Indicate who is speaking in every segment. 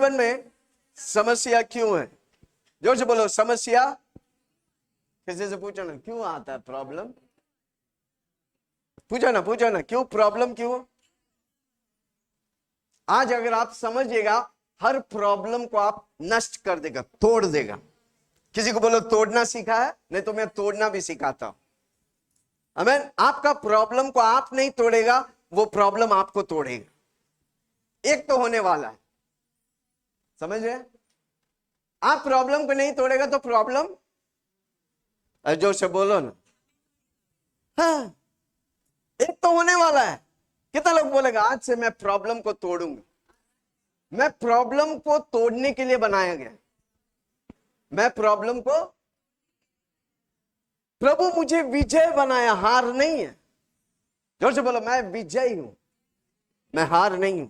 Speaker 1: जीवन में समस्या क्यों है? जोर से बोलो, समस्या। किसी से पूछो ना, क्यों आता है प्रॉब्लम? पूछो ना क्यों प्रॉब्लम क्यों? आज अगर आप समझिएगा, हर प्रॉब्लम को आप नष्ट कर देगा, तोड़ देगा। किसी को बोलो तोड़ना सीखा है? नहीं तो मैं तोड़ना भी सिखाता हूं। आमीन। आपका प्रॉब्लम को आप नहीं तोड़ेगा, वो प्रॉब्लम आपको तोड़ेगा। एक तो होने वाला है, समझ रहे? आप प्रॉब्लम को नहीं तोड़ेगा तो प्रॉब्लम, जोर से बोलो ना, हाँ, एक तो होने वाला है। कितना लोग बोलेगा आज से मैं प्रॉब्लम को तोड़ूंगा? मैं प्रॉब्लम को तोड़ने के लिए बनाया गया। मैं प्रॉब्लम को, प्रभु मुझे विजय बनाया, हार नहीं है। जोर से बोलो, मैं विजयी हूं, मैं हार नहीं हूं।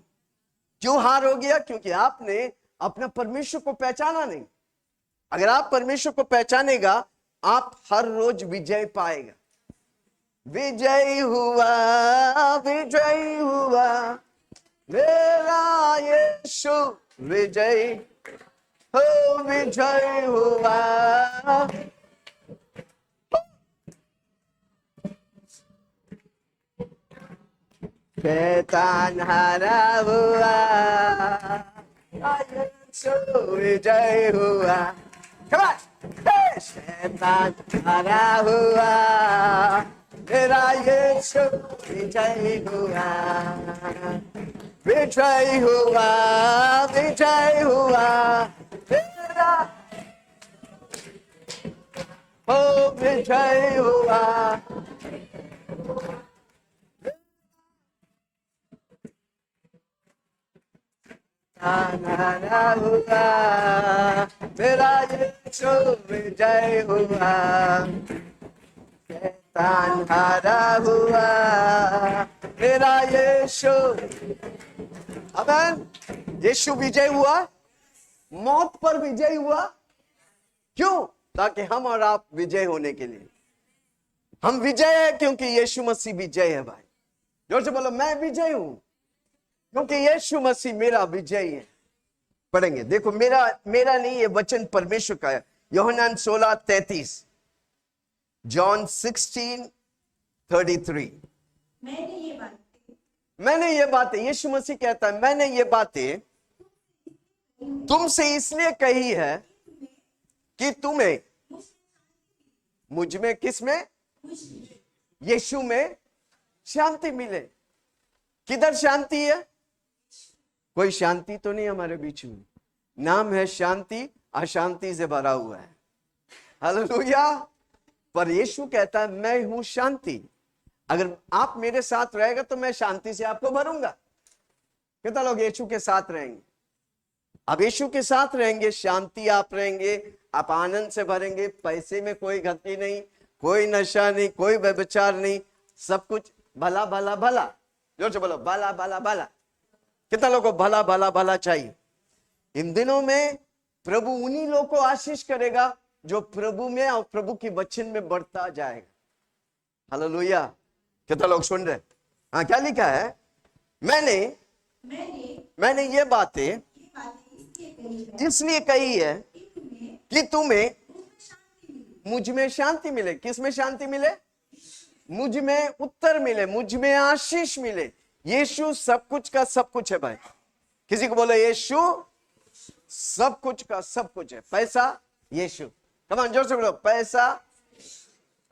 Speaker 1: क्यों हार हो गया? क्योंकि आपने अपना परमेश्वर को पहचाना नहीं। अगर आप परमेश्वर को पहचानेगा, आप हर रोज विजय पाएगा। विजय हुआ, विजय हुआ मेरा यीशु, विजय हो, विजय हुआ। शैतान हारा हुआ, यीशु विजय हुआ। Come on! शैतान हारा हुआ, मेरा यीशु विजय हुआ। विजय हुआ, विजय हुआ मेरा, हो विजय हुआ। हारा हुआ, मेरा यीशु विजय हुआ। शैतान हारा हुआ, मेरा यीशु। आमीन। यीशु विजय हुआ, मौत पर विजय हुआ। क्यों? ताकि हम और आप विजय होने के लिए। हम विजय है क्योंकि यीशु मसीह विजय है। भाई जोर से बोलो, मैं विजय हूं क्योंकि यीशु मसीह मेरा विजय है। पढ़ेंगे, देखो, मेरा नहीं, ये वचन परमेश्वर का है। यूहन्ना 16:33, जॉन 16:33। मैंने ये बातें, यीशु मसीह कहता है, मैंने ये बातें तुमसे इसलिए कही है कि तुम्हें मुझ में, किस में? यीशु में शांति मिले। किधर शांति है? कोई शांति तो नहीं हमारे बीच में। नाम है शांति, अशांति से भरा हुआ है। हालेलुया। पर यीशु कहता है, मैं हूं शांति। अगर आप मेरे साथ रहेगा तो मैं शांति से आपको भरूंगा। कितना लोग यीशु के साथ रहेंगे? अब यीशु के साथ रहेंगे, शांति आप रहेंगे, आप आनंद से भरेंगे। पैसे में कोई गति नहीं, कोई नशा नहीं, कोई व्यभिचार नहीं, सब कुछ भला भला भला। जोर से बोलो, भला भला भला। कितना लोगों को भला भला भला चाहिए? इन दिनों में प्रभु उन्हीं लोगों को आशीष करेगा जो प्रभु में और प्रभु की वचन में बढ़ता जाएगा। हालेलुया। कितना लोग सुन रहे? हाँ, क्या लिखा है? मैंने ये बातें इसलिए कही है कि तुम्हें मुझ में शांति मिले। किस में शांति मिले? मुझ में उत्तर मिले, मुझ में आशीष मिले। यीशु सब कुछ का सब कुछ है। भाई किसी को बोलो, यीशु सब कुछ का सब कुछ है। पैसा यीशु, कमान जोर से बोलो, पैसा।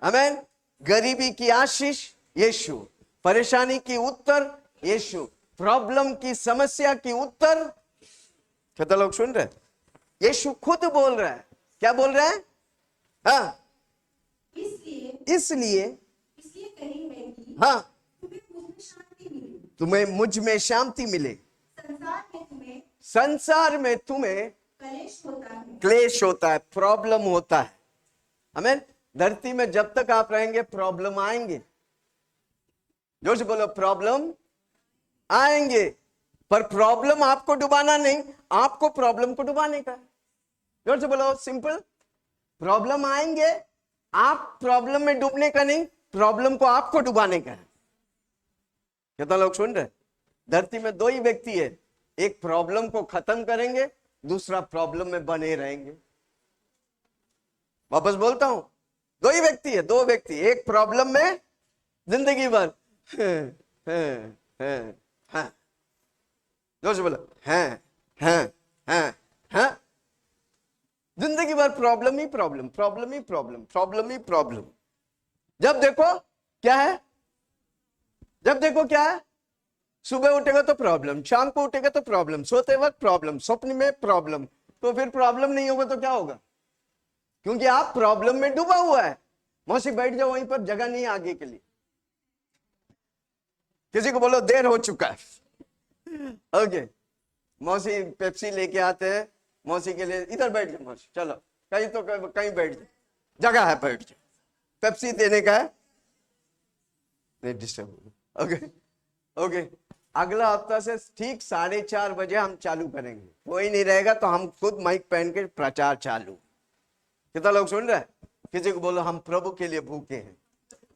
Speaker 1: आमीन। गरीबी की आशीष यीशु, परेशानी की उत्तर यीशु, प्रॉब्लम की, समस्या की उत्तर। कितना लोग सुन रहे? यीशु खुद बोल रहा है। क्या बोल रहा है? हाँ, इसलिए हाँ, तुम्हें मुझ में शांति मिले। संसार में तुम्हें क्लेश होता है, प्रॉब्लम होता है। आमीन। धरती में जब तक आप रहेंगे प्रॉब्लम आएंगे। जोर से बोलो, प्रॉब्लम आएंगे। पर प्रॉब्लम आपको डुबाना नहीं, आपको प्रॉब्लम को डुबाने का है। जोर से बोलो, सिंपल। प्रॉब्लम आएंगे, आप प्रॉब्लम में डूबने का नहीं, प्रॉब्लम को आपको डुबाने का है। कितना लोग सुन रहे? धरती में दो ही व्यक्ति है एक प्रॉब्लम को खत्म करेंगे, दूसरा प्रॉब्लम में बने रहेंगे। वापस बोलता हूं, दो ही व्यक्ति है, दो व्यक्ति, एक प्रॉब्लम में जिंदगी भर हाँ, जोर से बोला हाँ, जिंदगी भर प्रॉब्लम ही प्रॉब्लम, प्रॉब्लम ही प्रॉब्लम, प्रॉब्लम ही प्रॉब्लम। जब देखो क्या है, जब देखो क्या है, सुबह उठेगा तो प्रॉब्लम, शाम को उठेगा तो प्रॉब्लम, सोते वक्त प्रॉब्लम, स्वप्न में प्रॉब्लम। तो फिर प्रॉब्लम नहीं होगा तो क्या होगा? क्योंकि आप प्रॉब्लम में डूबा हुआ है। मौसी बैठ जाओ वहीं पर, जगह नहीं आगे के लिए। किसी को बोलो देर हो चुका है। ओके, मौसी पेप्सी लेके आते हैं, मौसी के लिए इधर बैठ जाओ मौसी, चलो कहीं तो कहीं बैठ जाओ, जगह है बैठ जाओ, पेप्सी देने का है, नहीं डिस्टर्ब। ओके ओके, अगला हफ्ता से ठीक 4:30 बजे हम चालू करेंगे, कोई नहीं रहेगा तो हम खुद माइक पहन के प्रचार चालू। कितना लोग सुन रहे हैं? किसी को बोलो हम प्रभु के लिए भूखे हैं।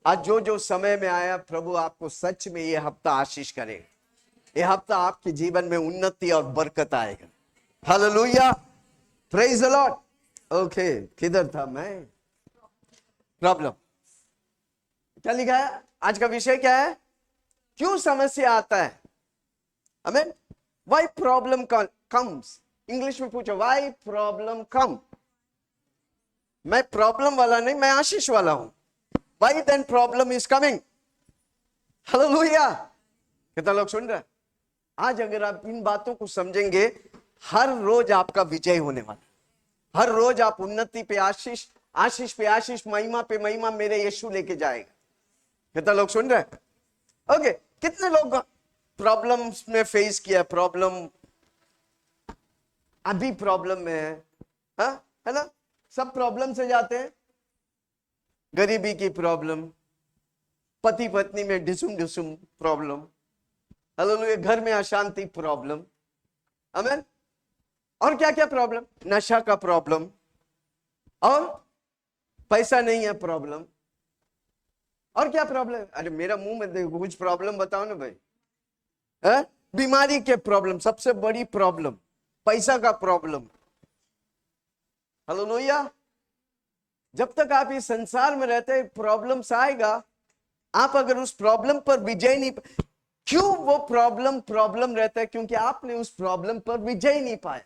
Speaker 1: आज जो जो समय में आया, प्रभु आपको सच में ये हफ्ता आशीष करे। ये हफ्ता आपके जीवन में उन्नति और बरकत आएगा। Hallelujah, praise the Lord. Okay, किधर था मैं? प्रॉब्लम क्या लिखा है? आज का विषय क्या है? क्यों समस्या आता है? आमीन। व्हाई प्रॉब्लम कम्स, इंग्लिश में पूछो, व्हाई प्रॉब्लम कम। मैं प्रॉब्लम वाला नहीं, मैं आशीष वाला हूं। Why then problem is coming? Hallelujah. कितना लोग सुन रहे हैं? आज अगर आप इन बातों को समझेंगे, हर रोज आपका विजय होने वाला। हर रोज आप उन्नति पे आशीष, आशीष पे आशीष, महिमा पे महिमा मेरे यीशु लेके जाएगा। कितना लोग सुन रहे हैं? ओके, कितने लोग प्रॉब्लम्स में फेस किया? प्रॉब्लम अभी प्रॉब्लम में है, हा? है ना? सब प्रॉब्लम से जाते हैं। गरीबी की प्रॉब्लम, पति पत्नी में डिसुम डिसुम प्रॉब्लम, हालेलुया, घर में अशांति प्रॉब्लम, आमीन। और क्या क्या प्रॉब्लम? नशा का प्रॉब्लम, और पैसा नहीं है प्रॉब्लम, और क्या प्रॉब्लम? अरे मेरा मुंह में देखो, कुछ प्रॉब्लम बताओ ना भाई। है? बीमारी के प्रॉब्लम, सबसे बड़ी प्रॉब्लम पैसा का प्रॉब्लम। हालेलुया। जब तक आप इस संसार में रहते प्रॉब्लम्स आएगा। आप अगर उस प्रॉब्लम पर विजय नहीं, क्यों वो प्रॉब्लम प्रॉब्लम रहता है? क्योंकि आपने उस प्रॉब्लम पर विजय नहीं पाया।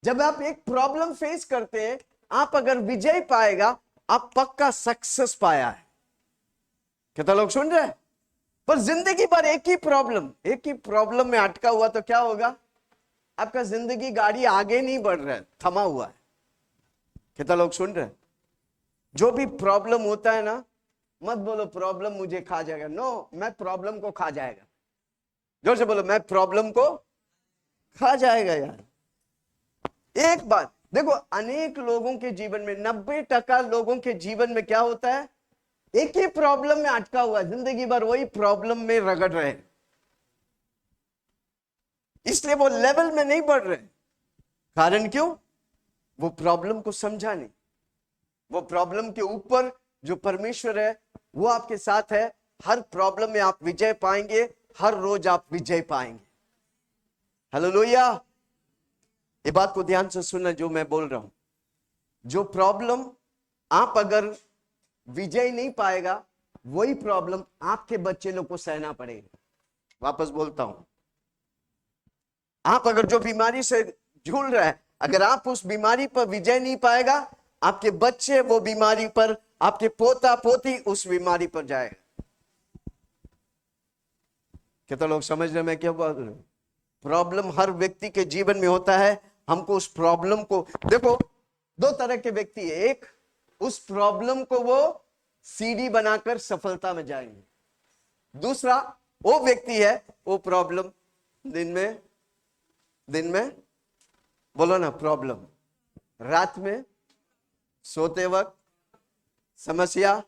Speaker 1: जब आप एक प्रॉब्लम फेस करते हैं, आप अगर विजय पाएगा, आप पक्का सक्सेस पाया है। कितना लोग सुन रहे हैं? पर जिंदगी भर एक ही प्रॉब्लम में अटका हुआ तो क्या होगा? आपका जिंदगी गाड़ी आगे नहीं बढ़ रहा है, थमा हुआ है। कितना लोग सुन रहे हैं? जो भी प्रॉब्लम होता है ना, मत बोलो प्रॉब्लम मुझे खा जाएगा। नो, मैं प्रॉब्लम को खा जाएगा। जोर से बोलो, मैं प्रॉब्लम को खा जाएगा। यार एक बात देखो, अनेक लोगों के जीवन में 90% लोगों के जीवन में क्या होता है? एक ही प्रॉब्लम में अटका हुआ, जिंदगी भर वही प्रॉब्लम में रगड़ रहे, इसलिए वो लेवल में नहीं बढ़ रहे। कारण क्यों? वो प्रॉब्लम को समझा नहीं। वो प्रॉब्लम के ऊपर जो परमेश्वर है वो आपके साथ है। हर प्रॉब्लम में आप विजय पाएंगे, हर रोज आप विजय पाएंगे। हालेलुया। ये बात को ध्यान से सुनना जो मैं बोल रहा हूं। जो प्रॉब्लम आप अगर विजय नहीं पाएगा, वही प्रॉब्लम आपके बच्चे लोग को सहना पड़ेगा। वापस बोलता हूं, आप अगर जो बीमारी से झूल रहा है, अगर आप उस बीमारी पर विजय नहीं पाएगा, आपके बच्चे वो बीमारी पर, आपके पोता पोती उस बीमारी पर जाएगा। कितना लोग समझ रहे मैं क्या बोल रहा हूं? प्रॉब्लम हर व्यक्ति के जीवन में होता है। हमको उस प्रॉब्लम को देखो, दो तरह के व्यक्ति है। एक, उस प्रॉब्लम को वो सीढ़ी बनाकर सफलता में जाएंगे। दूसरा वो व्यक्ति है, वो प्रॉब्लम दिन में बोलो ना, प्रॉब्लम रात में सोते वक्त समस्या,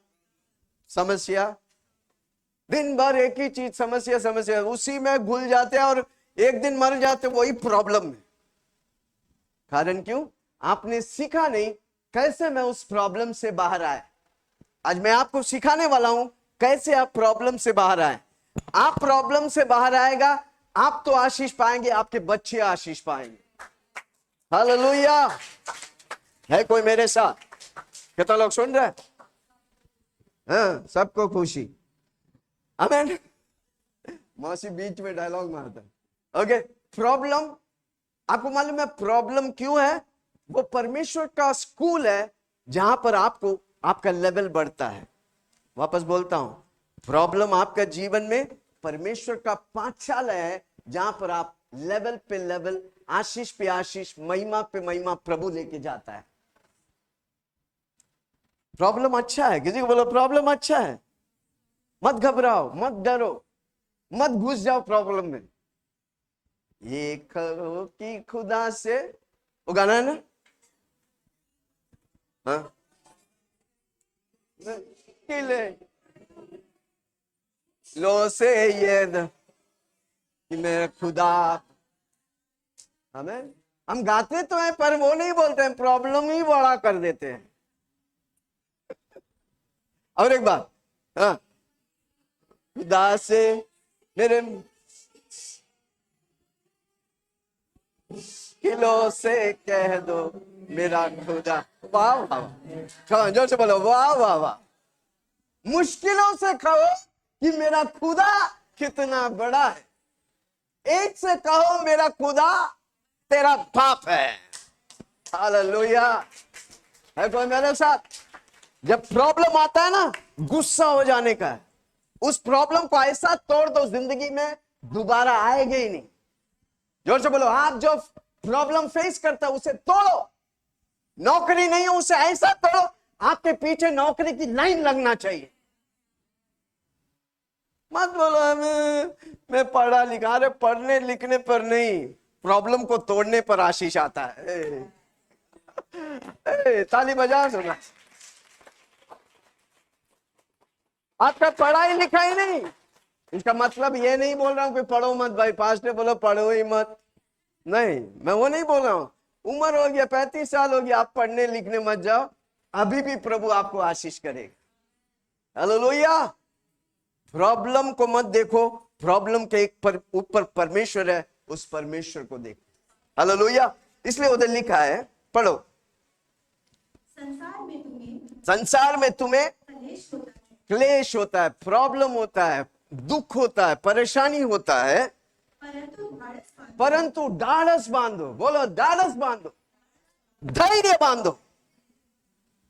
Speaker 1: दिन भर एक ही चीज, समस्या, उसी में घुल जाते हैं और एक दिन मर जाते वही प्रॉब्लम में। कारण क्यों? आपने सीखा नहीं कैसे मैं उस प्रॉब्लम से बाहर आए। आज मैं आपको सिखाने वाला हूं कैसे आप प्रॉब्लम से बाहर आए। आप प्रॉब्लम से बाहर आएगा, आप तो आशीष पाएंगे, आपके बच्चे आशीष पाएंगे। हालेलुया। है कोई मेरे साथ? कितना लोग सुन रहे हैं? हाँ, सबको खुशी। आमीन। मौसी बीच में डायलॉग मारता है। ओके, प्रॉब्लम, आपको मालूम है प्रॉब्लम क्यों है? वो परमेश्वर का स्कूल है जहां पर आपको आपका लेवल बढ़ता है। वापस बोलता हूं, प्रॉब्लम आपका जीवन में परमेश्वर का पाठशाला है जहां पर आप लेवल पे लेवल, आशीष पे आशीष, महिमा पे महिमा प्रभु लेके जाता है। प्रॉब्लम अच्छा है, किसी को बोलो प्रॉब्लम अच्छा है। मत घबराओ, मत डरो, मत घुस जाओ प्रॉब्लम में। ये करो कि खुदा से, वो गाना है ना, हाँ, किले लो से ये कि मेरा खुदा। हमें, हम गाते तो हैं पर वो नहीं बोलते हैं, प्रॉब्लम ही बड़ा कर देते हैं। और एक बात, हाँ, खुदा से मेरे किलो से कह दो मेरा खुदा। वाह वाह, जोर से बोलो वाह वाह वाह। मुश्किलों से कहो कि मेरा खुदा कितना बड़ा है। एक से कहो मेरा खुदा तेरा बाप है। हालेलुया। है कोई मेरे साथ? जब प्रॉब्लम आता है ना, गुस्सा हो जाने का है। उस प्रॉब्लम को ऐसा तोड़ दो, जिंदगी में दोबारा आएगा ही नहीं। जोर से बोलो, आप जो प्रॉब्लम फेस करता है उसे तोड़ो। नौकरी नहीं है, उसे ऐसा तोड़ो आपके पीछे नौकरी की लाइन लगना चाहिए। मत बोलो मैं पढ़ा लिखा। अरे पढ़ने लिखने पर नहीं, प्रॉब्लम को तोड़ने पर आशीष आता है। ताली बजा सुना। आपका पढ़ाई लिखाई नहीं, इसका मतलब ये नहीं बोल रहा हूं कि पढ़ो मत भाई। पास्टर बोलो पढ़ो ही मत, नहीं, मैं वो नहीं बोल रहा हूं। उम्र हो गया, 35 साल हो गया, आप पढ़ने लिखने मत जाओ, अभी भी प्रभु आपको आशीष करेगा। हालेलुया। प्रॉब्लम को मत देखो, प्रॉब्लम के एक ऊपर परमेश्वर है, उस परमेश्वर को देखो। हालेलुया। इसलिए उधर लिखा है, पढ़ो, संसार में तुम्हें क्लेश होता है, प्रॉब्लम होता है, दुख होता है, परेशानी होता है, परंतु ढाढ़स बांधो। बोलो ढाढ़स बांधो, धैर्य बांधो।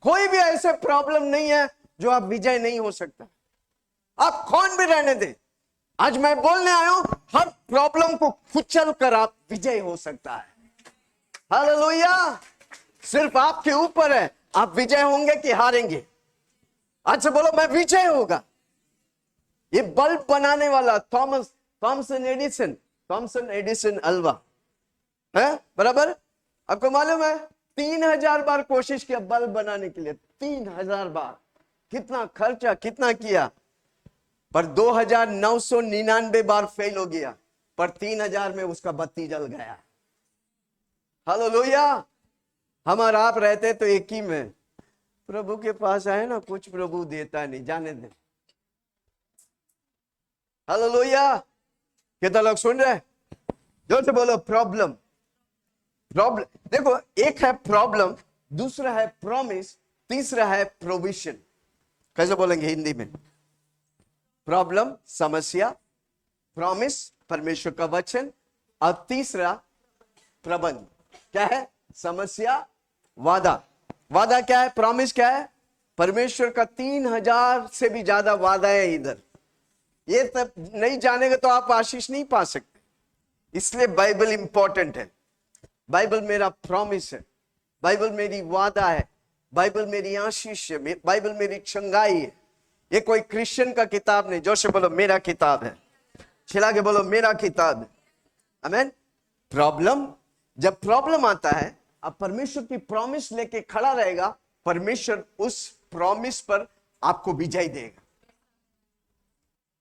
Speaker 1: कोई भी ऐसे प्रॉब्लम नहीं है जो आप विजय नहीं हो सकता। आप कौन भी रहने दे, आज मैं बोलने आया हूं, हर प्रॉब्लम को कुचल कर आप विजय हो सकता है। हालेलुया। सिर्फ आपके ऊपर है, आप विजय होंगे कि हारेंगे। आज से बोलो मैं विजय होगा। ये बल्ब बनाने वाला थॉमसन एडिसन अल्वा है, बराबर? आपको मालूम है 3000 बार कोशिश किया बल्ब बनाने के लिए, 3000 बार। कितना खर्चा, कितना किया, पर 2999 बार फेल हो गया, पर 3000 में उसका बत्ती जल गया। हालेलुया। हमारा आप रहते तो एक ही में, प्रभु के पास आए ना, कुछ प्रभु देता नहीं, जाने दे। हालेलुया। कितना लोग सुन रहे हैं? जोर से बोलो प्रॉब्लम। प्रॉब्लम देखो, एक है प्रॉब्लम, दूसरा है प्रॉमिस, तीसरा है प्रोविजन। कैसे बोलेंगे हिंदी में? प्रॉब्लम समस्या, प्रॉमिस परमेश्वर का वचन, और तीसरा प्रबंध। क्या है? समस्या, वादा। वादा क्या है? प्रॉमिस क्या है? परमेश्वर का 3000 से भी ज्यादा वादा है इधर। ये तब नहीं जानेंगे तो आप आशीष नहीं पा सकते। इसलिए बाइबल इंपॉर्टेंट है। बाइबल मेरा प्रॉमिस है, बाइबल मेरी वादा है, बाइबल मेरी आशीष है, बाइबल मेरी चंगाई है। ये कोई क्रिश्चियन का किताब नहीं। जोर से बोलो मेरा किताब है। चिल्ला के बोलो मेरा किताब है। आमीन। प्रॉब्लम, जब प्रॉब्लम आता है, अब परमेश्वर की प्रॉमिस लेके खड़ा रहेगा, परमेश्वर उस प्रॉमिस पर आपको विजय देगा।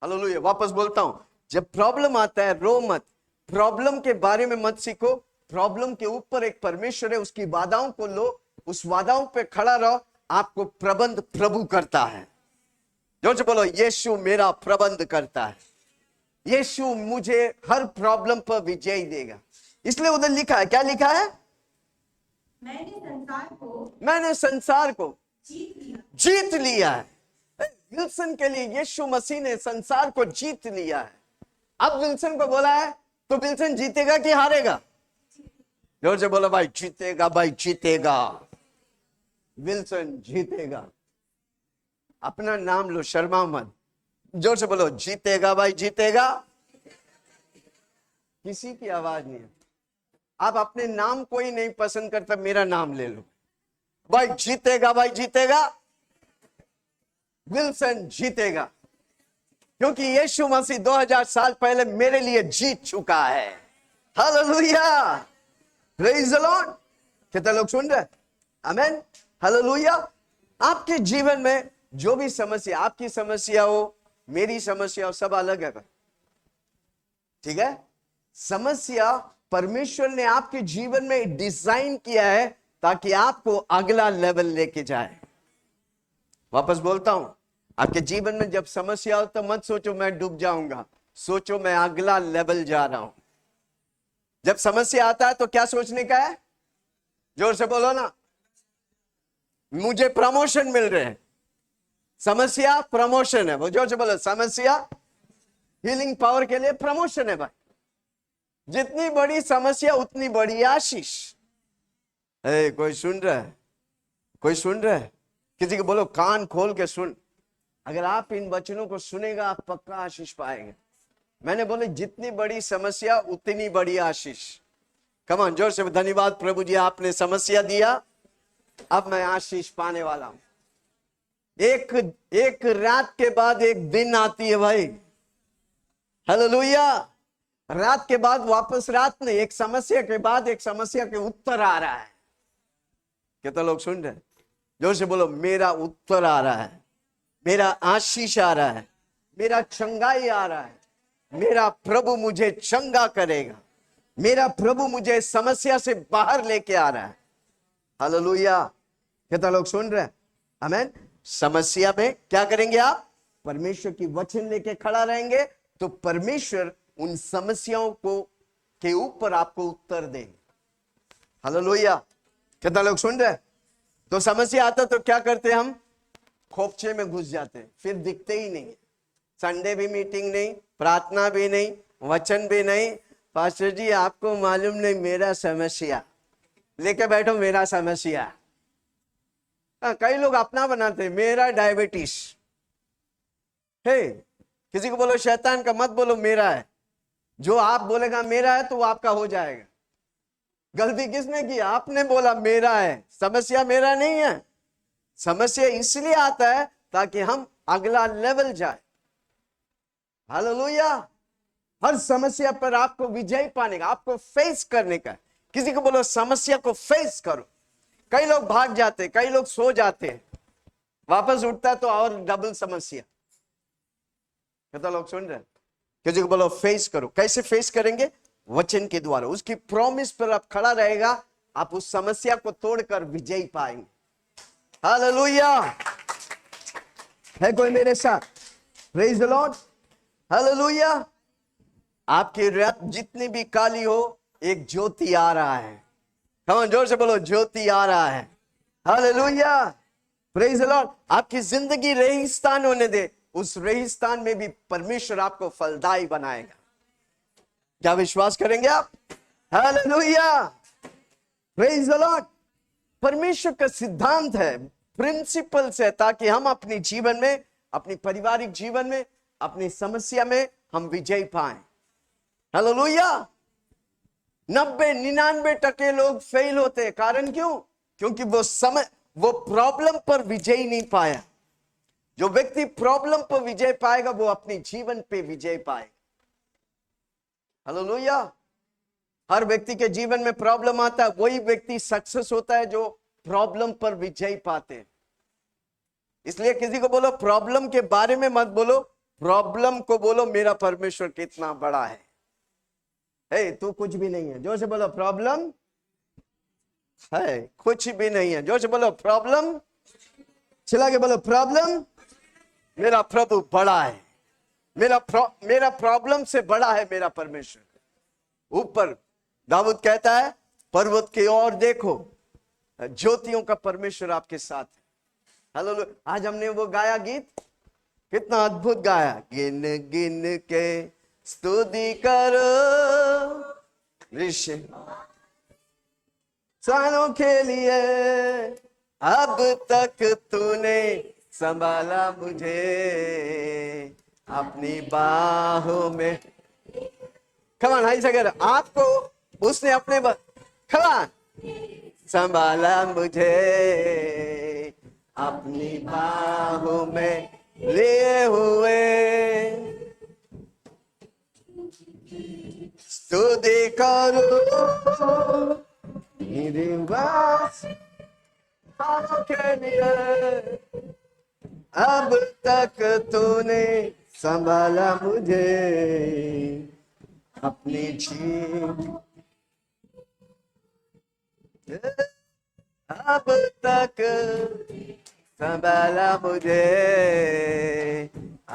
Speaker 1: हालेलुया। वापस बोलता हूं, जब प्रॉब्लम आता है रो मत, प्रॉब्लम के बारे में मत सीखो। प्रॉब्लम के ऊपर एक परमेश्वर है, उसकी वादाओं को लो, उस वादाओं पे खड़ा रहो। आपको प्रबंध प्रभु करता है। जोर से बोलो यीशु मेरा प्रबंध करता है। यीशु मुझे हर प्रॉब्लम पर विजय देगा। इसलिए उधर लिखा है, क्या लिखा है? मैंने संसार को जीत लिया है। विल्सन के लिए यीशु मसीह ने संसार को जीत लिया है। अब विल्सन को बोला है तो विल्सन जीतेगा कि हारेगा? जोर से बोलो भाई, जीतेगा भाई, जीतेगा। विल्सन जीतेगा। अपना नाम लो, शर्मा मत। जोर से बोलो, जीतेगा भाई, जीतेगा। किसी की आवाज नहीं है। आप अपने नाम कोई नहीं पसंद करता, मेरा नाम ले लो भाई, जीतेगा भाई, जीतेगा। विल्सन जीतेगा, क्योंकि यीशु मसीह 2000 साल पहले मेरे लिए जीत चुका है। Hallelujah, praise the Lord. कितने लोग सुन रहे? आमेन, हालेलुया। आपके जीवन में जो भी समस्या, आपकी समस्या हो, मेरी समस्या हो, सब अलग है, ठीक है? समस्या परमेश्वर ने आपके जीवन में डिजाइन किया है ताकि आपको अगला लेवल लेके जाए। वापस बोलता हूं, आपके जीवन में जब समस्या हो तो मत सोचो मैं डूब जाऊंगा, सोचो मैं अगला लेवल जा रहा हूं। जब समस्या आता है तो क्या सोचने का है? जोर से बोलो ना, मुझे प्रमोशन मिल रहे हैं। समस्या प्रमोशन है। वो जोर से बोलो, समस्या हीलिंग पावर के लिए प्रमोशन है भाई। जितनी बड़ी समस्या उतनी बड़ी आशीष। कोई सुन रहा है? कोई सुन रहा है? किसी को बोलो कान खोल के सुन। अगर आप इन वचनों को सुनेगा आप पक्का आशीष पाएंगे। मैंने बोले जितनी बड़ी समस्या उतनी बड़ी आशीष। कम ऑन, जोर से धन्यवाद प्रभु जी, आपने समस्या दिया, अब मैं आशीष पाने वाला हूं। एक रात के बाद एक दिन आती है भाई। हालेलुया। रात के बाद वापस रात नहीं, एक समस्या के बाद एक समस्या के उत्तर आ रहा है। कितने लोग सुन रहे हैं? जोर से बोलो, मेरा उत्तर आ रहा है, मेरा आशीष आ रहा है, मेरा चंगाई आ रहा है, मेरा प्रभु मुझे चंगा करेगा, मेरा प्रभु मुझे समस्या से बाहर लेके आ रहा है। हालेलुया। कितने लोग सुन रहे हैं? आमेन। समस्या में क्या करेंगे आप? परमेश्वर की वचन लेके खड़ा रहेंगे तो परमेश्वर उन समस्याओं को के ऊपर आपको उत्तर देंगे। हालेलुया। कितना लोग सुन रहे हैं? तो समस्या आता तो क्या करते हम? खोपचे में घुस जाते हैं, फिर दिखते ही नहीं। संडे भी मीटिंग नहीं, प्रार्थना भी नहीं, वचन भी नहीं। पास्टर जी आपको मालूम नहीं मेरा समस्या, लेके बैठो मेरा समस्या। कई लोग अपना बनाते हैं, मेरा डायबिटीज है। किसी को बोलो शैतान का मत बोलो, मेरा है। जो आप बोलेगा मेरा है तो वो आपका हो जाएगा। गलती किसने की? आपने बोला मेरा है। समस्या मेरा नहीं है। समस्या इसलिए आता है ताकि हम अगला लेवल जाए। हालेलुया। हर समस्या पर आपको विजय पाने का, आपको फेस करने का। किसी को बोलो समस्या को फेस करो। कई लोग भाग जाते, कई लोग सो जाते, वापस उठता तो और डबल समस्या। कितना लोग सुन रहे हैं? किसी को बोलो फेस करो। कैसे फेस करेंगे? वचन के द्वारा। उसकी प्रॉमिस पर आप खड़ा रहेगा, आप उस समस्या को तोड़कर विजय पाएंगे। हालेलुया। है कोई मेरे साथ? Praise the Lord. हालेलुया। आपकी रात जितनी भी काली हो, एक ज्योति आ रहा है। कम ऑन, जोर से बोलो, ज्योति आ रहा है। हालेलुया। Praise the Lord. आपकी जिंदगी रेगिस्तान होने दे, उस रेगिस्तान में भी परमेश्वर आपको फलदायी बनाएगा। क्या विश्वास करेंगे आप? हालेलुया। Praise the Lord. परमेश्वर का सिद्धांत है, प्रिंसिपल्स है, ताकि हम अपने जीवन में, अपनी पारिवारिक जीवन में, अपनी समस्या में हम विजय पाएं। हालेलुया। 90-99% लोग फेल होते। कारण क्यों? क्योंकि वो प्रॉब्लम पर विजय नहीं पाया। जो व्यक्ति प्रॉब्लम पर विजय पाएगा वो अपने जीवन पे विजय पाएगा। हालेलुया। हर व्यक्ति के जीवन में प्रॉब्लम आता है, वही व्यक्ति सक्सेस होता है जो प्रॉब्लम पर विजय पाते हैं। इसलिए किसी को बोलो प्रॉब्लम के बारे में मत बोलो, प्रॉब्लम को बोलो मेरा परमेश्वर कितना बड़ा है। तू कुछ भी नहीं है। जोर से बोलो प्रॉब्लम है कुछ भी नहीं है। जोर से बोलो प्रॉब्लम, चिल्ला के बोलो प्रॉब्लम, मेरा प्रभु बड़ा है। मेरा प्रॉब्लम से बड़ा है मेरा परमेश्वर। ऊपर दाऊद कहता है पर्वत की ओर देखो, ज्योतियों का परमेश्वर आपके साथ है। हेलो, आज हमने वो गाया गीत, कितना अद्भुत गाया, गिन गिन के स्तुति करो ऋषि सालों के लिए, अब तक तूने संभाला मुझे अपनी बाहों में। कमान हाई सगर, आपको उसने अपने कमान संभाला मुझे अपनी बाहों में लिए हुए, स्तुति करो मेरे वास्ते के लिए, अब तक तूने संभाला मुझे अपनी जीत, अब तक संभाला मुझे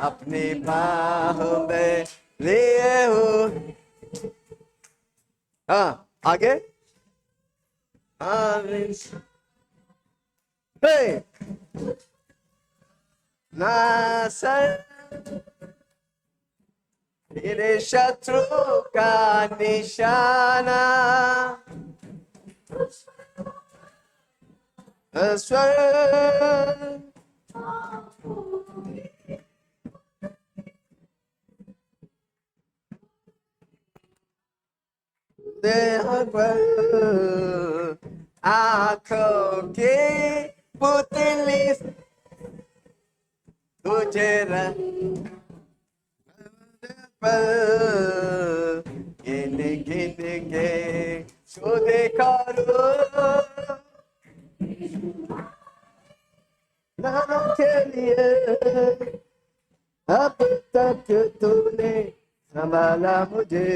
Speaker 1: अपनी बाहों में लिए हो। हाँ आगे, ना सर तेरे शत्रु का निशाना, स्वर देह पर आंखों के पुतली तुझे पर गिन गिन के सुधे करो नाम के लिए, अब तक तूने संभाला मुझे।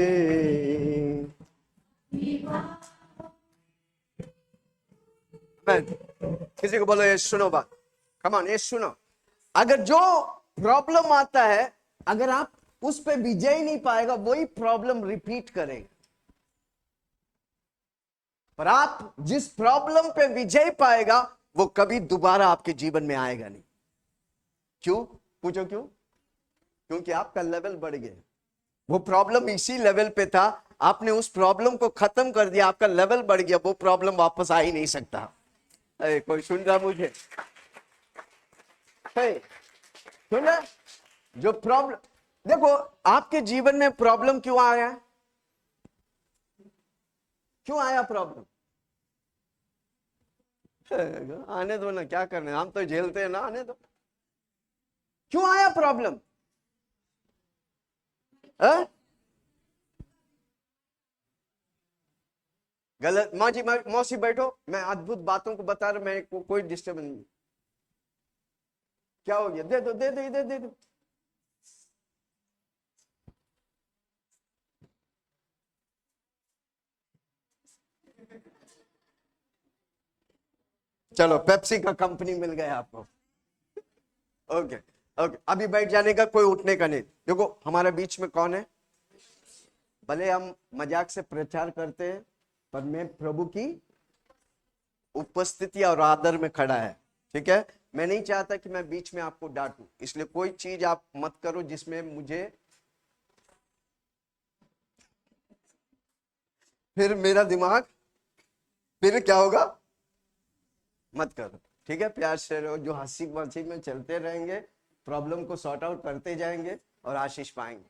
Speaker 1: किसी को बोलो ये सुनो बात, कमान ये सुनो, अगर जो प्रॉब्लम आता है अगर आप उस पे विजय नहीं पाएगा वही प्रॉब्लम रिपीट करेगा, पर आप जिस प्रॉब्लम पे विजय पाएगा वो कभी दोबारा आपके जीवन में आएगा नहीं। क्यों? पूछो क्यों? क्योंकि आपका लेवल बढ़ गया। वो प्रॉब्लम इसी लेवल पे था, आपने उस प्रॉब्लम को खत्म कर दिया, आपका लेवल बढ़ गया, वो प्रॉब्लम वापस आ ही नहीं सकता। कोई सुन रहा मुझे? सुन रहा? जो प्रॉब्लम, देखो आपके जीवन में प्रॉब्लम क्यों आया? क्यों आया प्रॉब्लम? आने दो ना, क्या करने, हम तो झेलते हैं ना, आने दो। क्यों आया प्रॉब्लम? गलत माँ जी, मौसी बैठो, मैं अद्भुत बातों को बता रहा, मैं कोई डिस्टर्ब नहीं। क्या हो गया? दे दो दे दो, दे दो। चलो पेप्सी का कंपनी मिल गया आपको। ओके ओके, अभी बैठ जाने का, कोई उठने का नहीं। देखो हमारे बीच में कौन है, भले हम मजाक से प्रचार करते हैं पर मैं प्रभु की उपस्थिति और आदर में खड़ा है, ठीक है। मैं नहीं चाहता कि मैं बीच में आपको डांटूं, इसलिए कोई चीज आप मत करो जिसमें मुझे फिर मेरा दिमाग, फिर क्या होगा, मत करो, ठीक है। प्यार से रहो, जो हंसी मस्ती में चलते रहेंगे, प्रॉब्लम को सॉर्ट आउट करते जाएंगे और आशीष पाएंगे।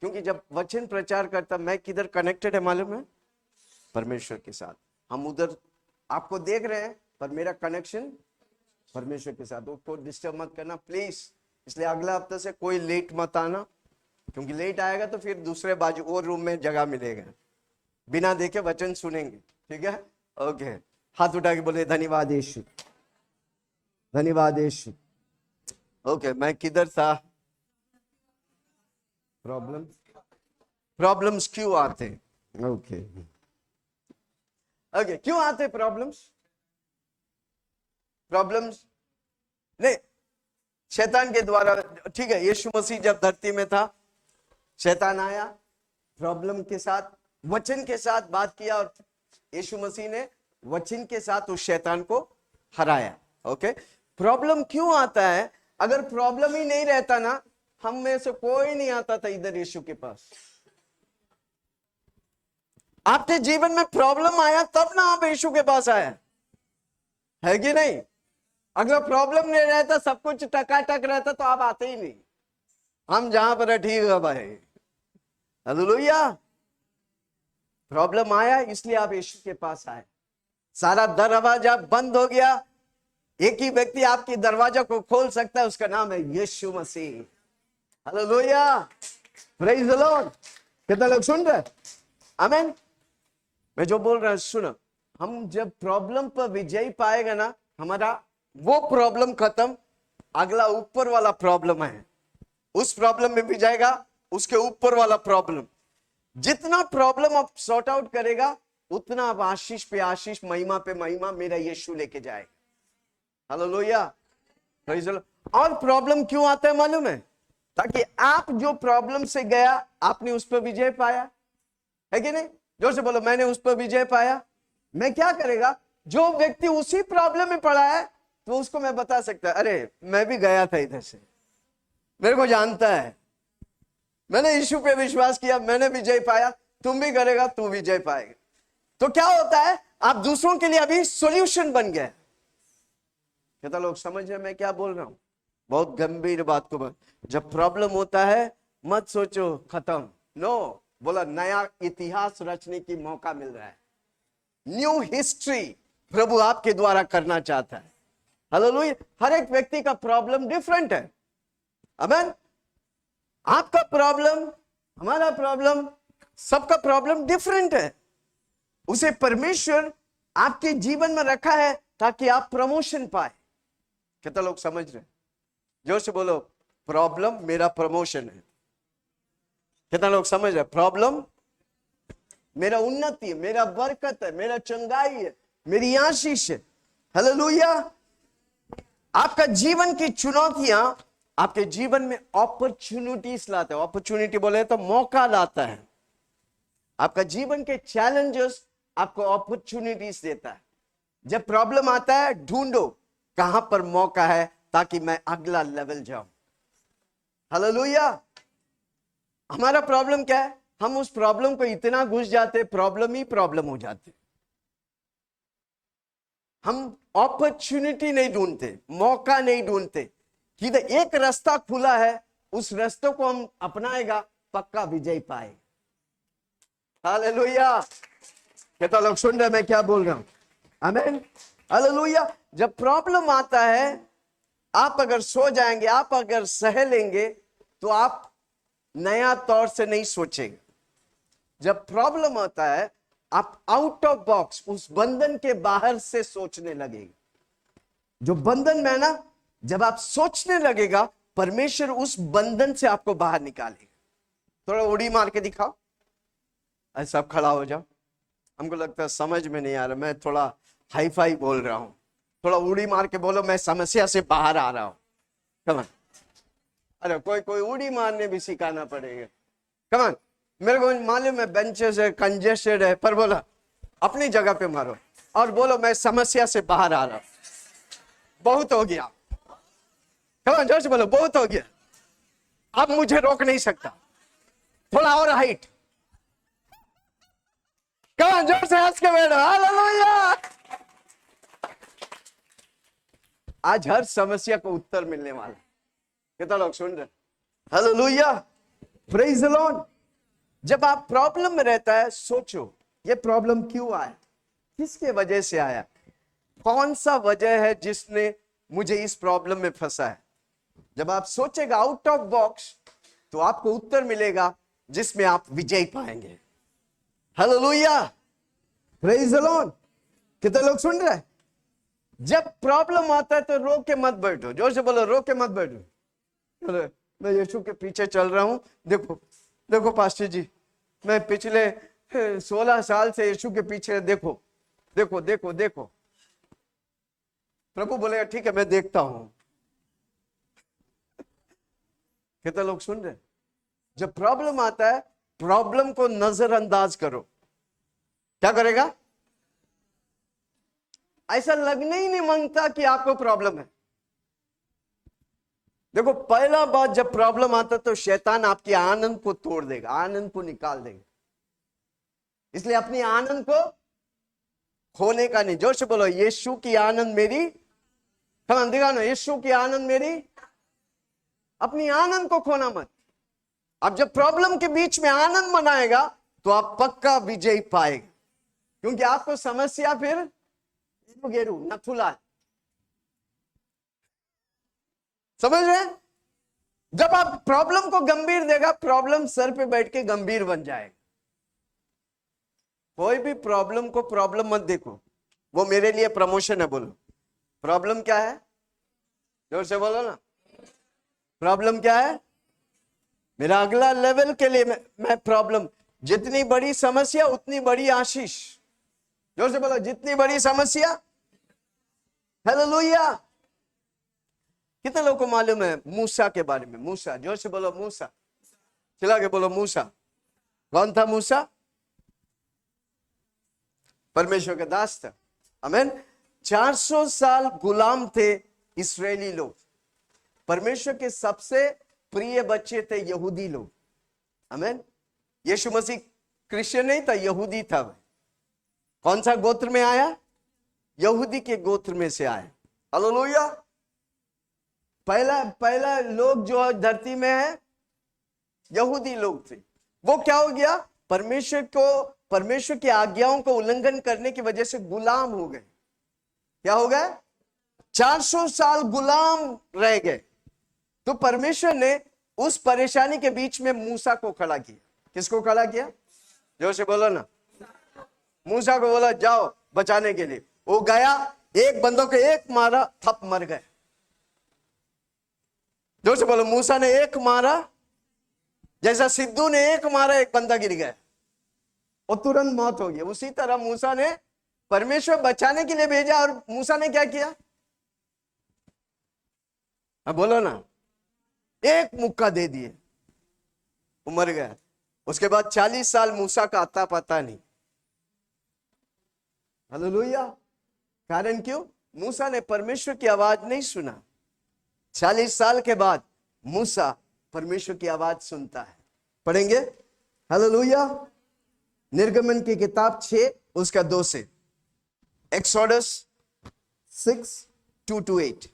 Speaker 1: क्योंकि जब वचन प्रचार करता, मैं किधर कनेक्टेड है मालूम है? परमेश्वर के साथ। हम उधर आपको देख रहे हैं पर मेरा कनेक्शन परमेश्वर के साथ। उसको डिस्टर्ब मत करना प्लीज। इसलिए अगला हफ्ते से कोई लेट मत आना, क्योंकि लेट आएगा तो फिर दूसरे बाजू और रूम में जगह मिलेगा, बिना देखे वचन सुनेंगे, ठीक है। ओके, हाथ उठा के बोले धन्यवाद यीशु, धन्यवाद यीशु। ओके, मैं किधर था? प्रॉब्लम्स क्यों आते? ओके ओके, क्यों आते प्रॉब्लम्स? नहीं, शैतान के द्वारा, ठीक है। यीशु मसीह जब धरती में था शैतान आया प्रॉब्लम के साथ, वचन के साथ बात किया और यीशु मसीह ने वचन के साथ उस शैतान को हराया। ओके, प्रॉब्लम क्यों आता है? अगर प्रॉब्लम ही नहीं रहता ना, हम में से कोई नहीं आता था इधर यीशु के पास। आपके जीवन में प्रॉब्लम आया तब ना आप यीशु के पास आए, है कि नहीं? अगर प्रॉब्लम नहीं रहता, सब कुछ टकाटक रहता, तो आप आते ही नहीं। हम जहां पर है ठीक है भाई, हालेलुया। प्रॉब्लम आया इसलिए आप यीशु के पास आए। सारा दरवाजा बंद हो गया, एक ही व्यक्ति आपकी दरवाजा को खोल सकता है, उसका नाम है Yeshu Masih. Hallelujah, praise the Lord. कितना लोग सुन रहे? आमीन। मैं जो बोल रहा हूं सुनो, हम जब प्रॉब्लम पर विजय पाएगा ना, हमारा वो प्रॉब्लम खत्म, अगला ऊपर वाला प्रॉब्लम है, उस प्रॉब्लम में भी जाएगा, उसके ऊपर वाला प्रॉब्लम। जितना प्रॉब्लम आप सॉर्ट आउट करेगा, उतना आप आशीष पे आशीष, महिमा पे महिमा मेरा यीशु लेके जाएगा। Hallelujah, praise the Lord. और प्रॉब्लम क्यों आता है मालूम है? ताकि आप जो प्रॉब्लम से गया, आपने उस पर विजय पाया, है कि नहीं? जोर से बोलो, मैंने उस पर विजय पाया। मैं क्या करेगा? जो व्यक्ति उसी प्रॉब्लम में पड़ा है, तो उसको मैं बता सकता, अरे मैं भी गया था इधर से, मेरे को जानता है, मैंने यीशु पे विश्वास किया, मैंने विजय पाया, तुम भी करेगा, तू विजय पाएगा। तो क्या होता है? आप दूसरों के लिए अभी सॉल्यूशन बन गए। कितना लोग समझ रहे मैं क्या बोल रहा हूं? बहुत गंभीर बात को। जब प्रॉब्लम होता है, मत सोचो खत्म, नो, बोला नया इतिहास रचने की मौका मिल रहा है। न्यू हिस्ट्री प्रभु आपके द्वारा करना चाहता है। हालेलुया। हर एक व्यक्ति का प्रॉब्लम डिफरेंट है। आमीन। आपका प्रॉब्लम, हमारा प्रॉब्लम, सबका प्रॉब्लम डिफरेंट है। उसे परमेश्वर आपके जीवन में रखा है ताकि आप प्रमोशन पाए। कितना लोग समझ रहे? जोर से बोलो, प्रॉब्लम मेरा प्रमोशन है। कितना लोग समझ रहे? प्रॉब्लम मेरा उन्नति है, मेरा बरकत है, मेरा चंगाई है, मेरी आशीष है। हालेलुया। आपका जीवन की चुनौतियां आपके जीवन में अपॉर्चुनिटीज लाते हैं। अपॉर्चुनिटी बोले तो मौका लाता है। आपका जीवन के चैलेंजेस आपको अपॉर्चुनिटीज देता है। जब प्रॉब्लम आता है, ढूंढो कहां पर मौका है ताकि मैं अगला लेवल जाऊं। हालेलुया। हमारा प्रॉब्लम क्या है? हम उस प्रॉब्लम को इतना घुस जाते, प्रॉब्लम ही प्रॉब्लम हो जाते। हम अपॉर्चुनिटी नहीं ढूंढते, मौका नहीं ढूंढते कि एक रास्ता खुला है, उस रास्ते को हम अपनाएगा, पक्का विजय पाएगा। हालेलुया। कितना लोग सुन रहे मैं क्या बोल रहा हूं? आमीन। हालेलुया। जब प्रॉब्लम आता है, आप अगर सो जाएंगे, आप अगर सह लेंगे, तो आप नया तौर से नहीं सोचेंगे। जब प्रॉब्लम आता है, आप आउट ऑफ बॉक्स, उस बंधन के बाहर से सोचने लगेगा। जो बंधन में ना, जब आप सोचने लगेगा, परमेश्वर उस बंधन से आपको बाहर निकालेगा। थोड़ा उड़ी मार के दिखाओ, ऐसा आप खड़ा हो जाओ। हमको लगता है समझ में नहीं आ रहा, मैं थोड़ा हाई फाई बोल रहा हूं। थोड़ा उड़ी मार के बोलो, मैं समस्या से बाहर आ रहा हूं। कमान। अरे कोई कोई उड़ी मारने भी सिखाना पड़ेगा। कमान। मेरे को मालूम है बेंचेस है, कंजेस्टेड है, पर बोला अपनी जगह पे मारो और बोलो, मैं समस्या से बाहर आ रहा हूं। बहुत हो गया। कमान, जोर से बोलो, बहुत हो गया, अब मुझे रोक नहीं सकता। थोड़ा और हाइट। कमान, जोर से हंस के बैठो। हालेलुया। आज हर समस्या को उत्तर मिलने वाला। कितना लोग सुन रहे? Hallelujah, praise the Lord. जब आप प्रॉब्लम में रहता है, सोचो ये प्रॉब्लम क्यों आया, किसके वजह से आया, कौन सा वजह है जिसने मुझे इस प्रॉब्लम में फंसा है। जब आप सोचेगा आउट ऑफ बॉक्स, तो आपको उत्तर मिलेगा जिसमें आप विजय पाएंगे। Hallelujah, praise the Lord. कितने लोग सुन रहे हैं? जब प्रॉब्लम आता है तो रो के मत बैठो। जोर से बोलो, रो के मत बैठो। मैं यीशु के पीछे चल रहा हूं। देखो देखो पास्टर जी, मैं पिछले 16 साल से यीशु के पीछे, देखो देखो देखो देखो। प्रभु बोलेगा ठीक है, मैं देखता हूं। कितने लोग सुन रहे? जब प्रॉब्लम आता है, प्रॉब्लम को नजरअंदाज करो। क्या करेगा? ऐसा लगने ही नहीं मांगता कि आपको प्रॉब्लम है। देखो, पहला बात, जब प्रॉब्लम आता तो शैतान आपके आनंद को तोड़ देगा, आनंद को निकाल देगा। इसलिए अपनी आनंद को खोने का नहीं। जोर से बोलो, यीशु की आनंद मेरी। कमान दिखा ना, यीशु की आनंद मेरी। अपनी आनंद को खोना मत। अब जब प्रॉब्लम के बीच में आनंद मनाएगा तो आप पक्का विजय पाएगा, क्योंकि आपको समस्या फिर गेरू न खुला। समझ रहे? जब आप प्रॉब्लम को गंभीर देगा, प्रॉब्लम सर पे बैठ के गंभीर बन जाएगा। कोई भी प्रॉब्लम को प्रॉब्लम मत देखो, वो मेरे लिए प्रमोशन है। बोलो, प्रॉब्लम क्या है? जोर से बोलो ना, प्रॉब्लम क्या है? मेरा अगला लेवल के लिए मैं प्रॉब्लम। जितनी बड़ी समस्या उतनी बड़ी आशीष। जोर से बोलो, जितनी बड़ी समस्या। हालेलुया। कितने लोगों को मालूम है मूसा के बारे में? मूसा, जोर से बोलो मूसा। चिल्ला के बोलो मूसा। कौन था मूसा? परमेश्वर का दास था। आमीन। 400 साल गुलाम थे इस्राएली लोग। परमेश्वर के सबसे प्रिय बच्चे थे यहूदी लोग। आमीन। यीशु मसीह क्रिश्चियन नहीं था, यहूदी था। कौन सा गोत्र में आया? यहूदी के गोत्र में से आया। हालेलुया। पहला लोग जो धरती में है, यहूदी लोग थे। वो क्या हो गया? परमेश्वर की आज्ञाओं को उल्लंघन करने की वजह से गुलाम हो गए। क्या हो गए? 400 साल गुलाम रह गए। तो परमेश्वर ने उस परेशानी के बीच में मूसा को खड़ा किया। किसको खड़ा किया? जोर से बोलो ना। मूसा को बोला जाओ बचाने के लिए। वो गया, एक बंदों को एक मारा, थप मर गए। जोर से बोलो, मूसा ने एक मारा, जैसा सिद्धू ने एक मारा, एक बंदा गिर गया और तुरंत मौत हो गई। उसी तरह मूसा ने परमेश्वर बचाने के लिए भेजा, और मूसा ने क्या किया? अब बोलो ना, एक मुक्का दे दिए, वो मर गया। उसके बाद 40 साल मूसा का आता पता नहीं। हालेलुया। कारण क्यों? मूसा ने परमेश्वर की आवाज नहीं सुना। 40 साल के बाद मूसा परमेश्वर की आवाज सुनता है। पढ़ेंगे? हालेलुया। निर्गमन की किताब 6 उसका 2 से। एक्सोडस 6:2-8।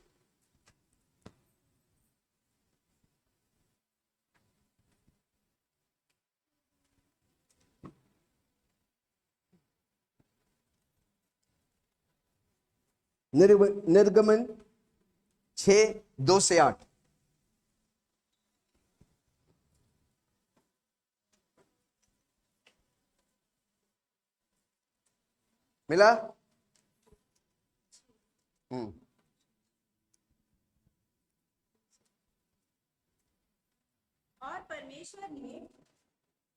Speaker 1: निर्गमन 6:2-8। मिला?
Speaker 2: और परमेश्वर ने,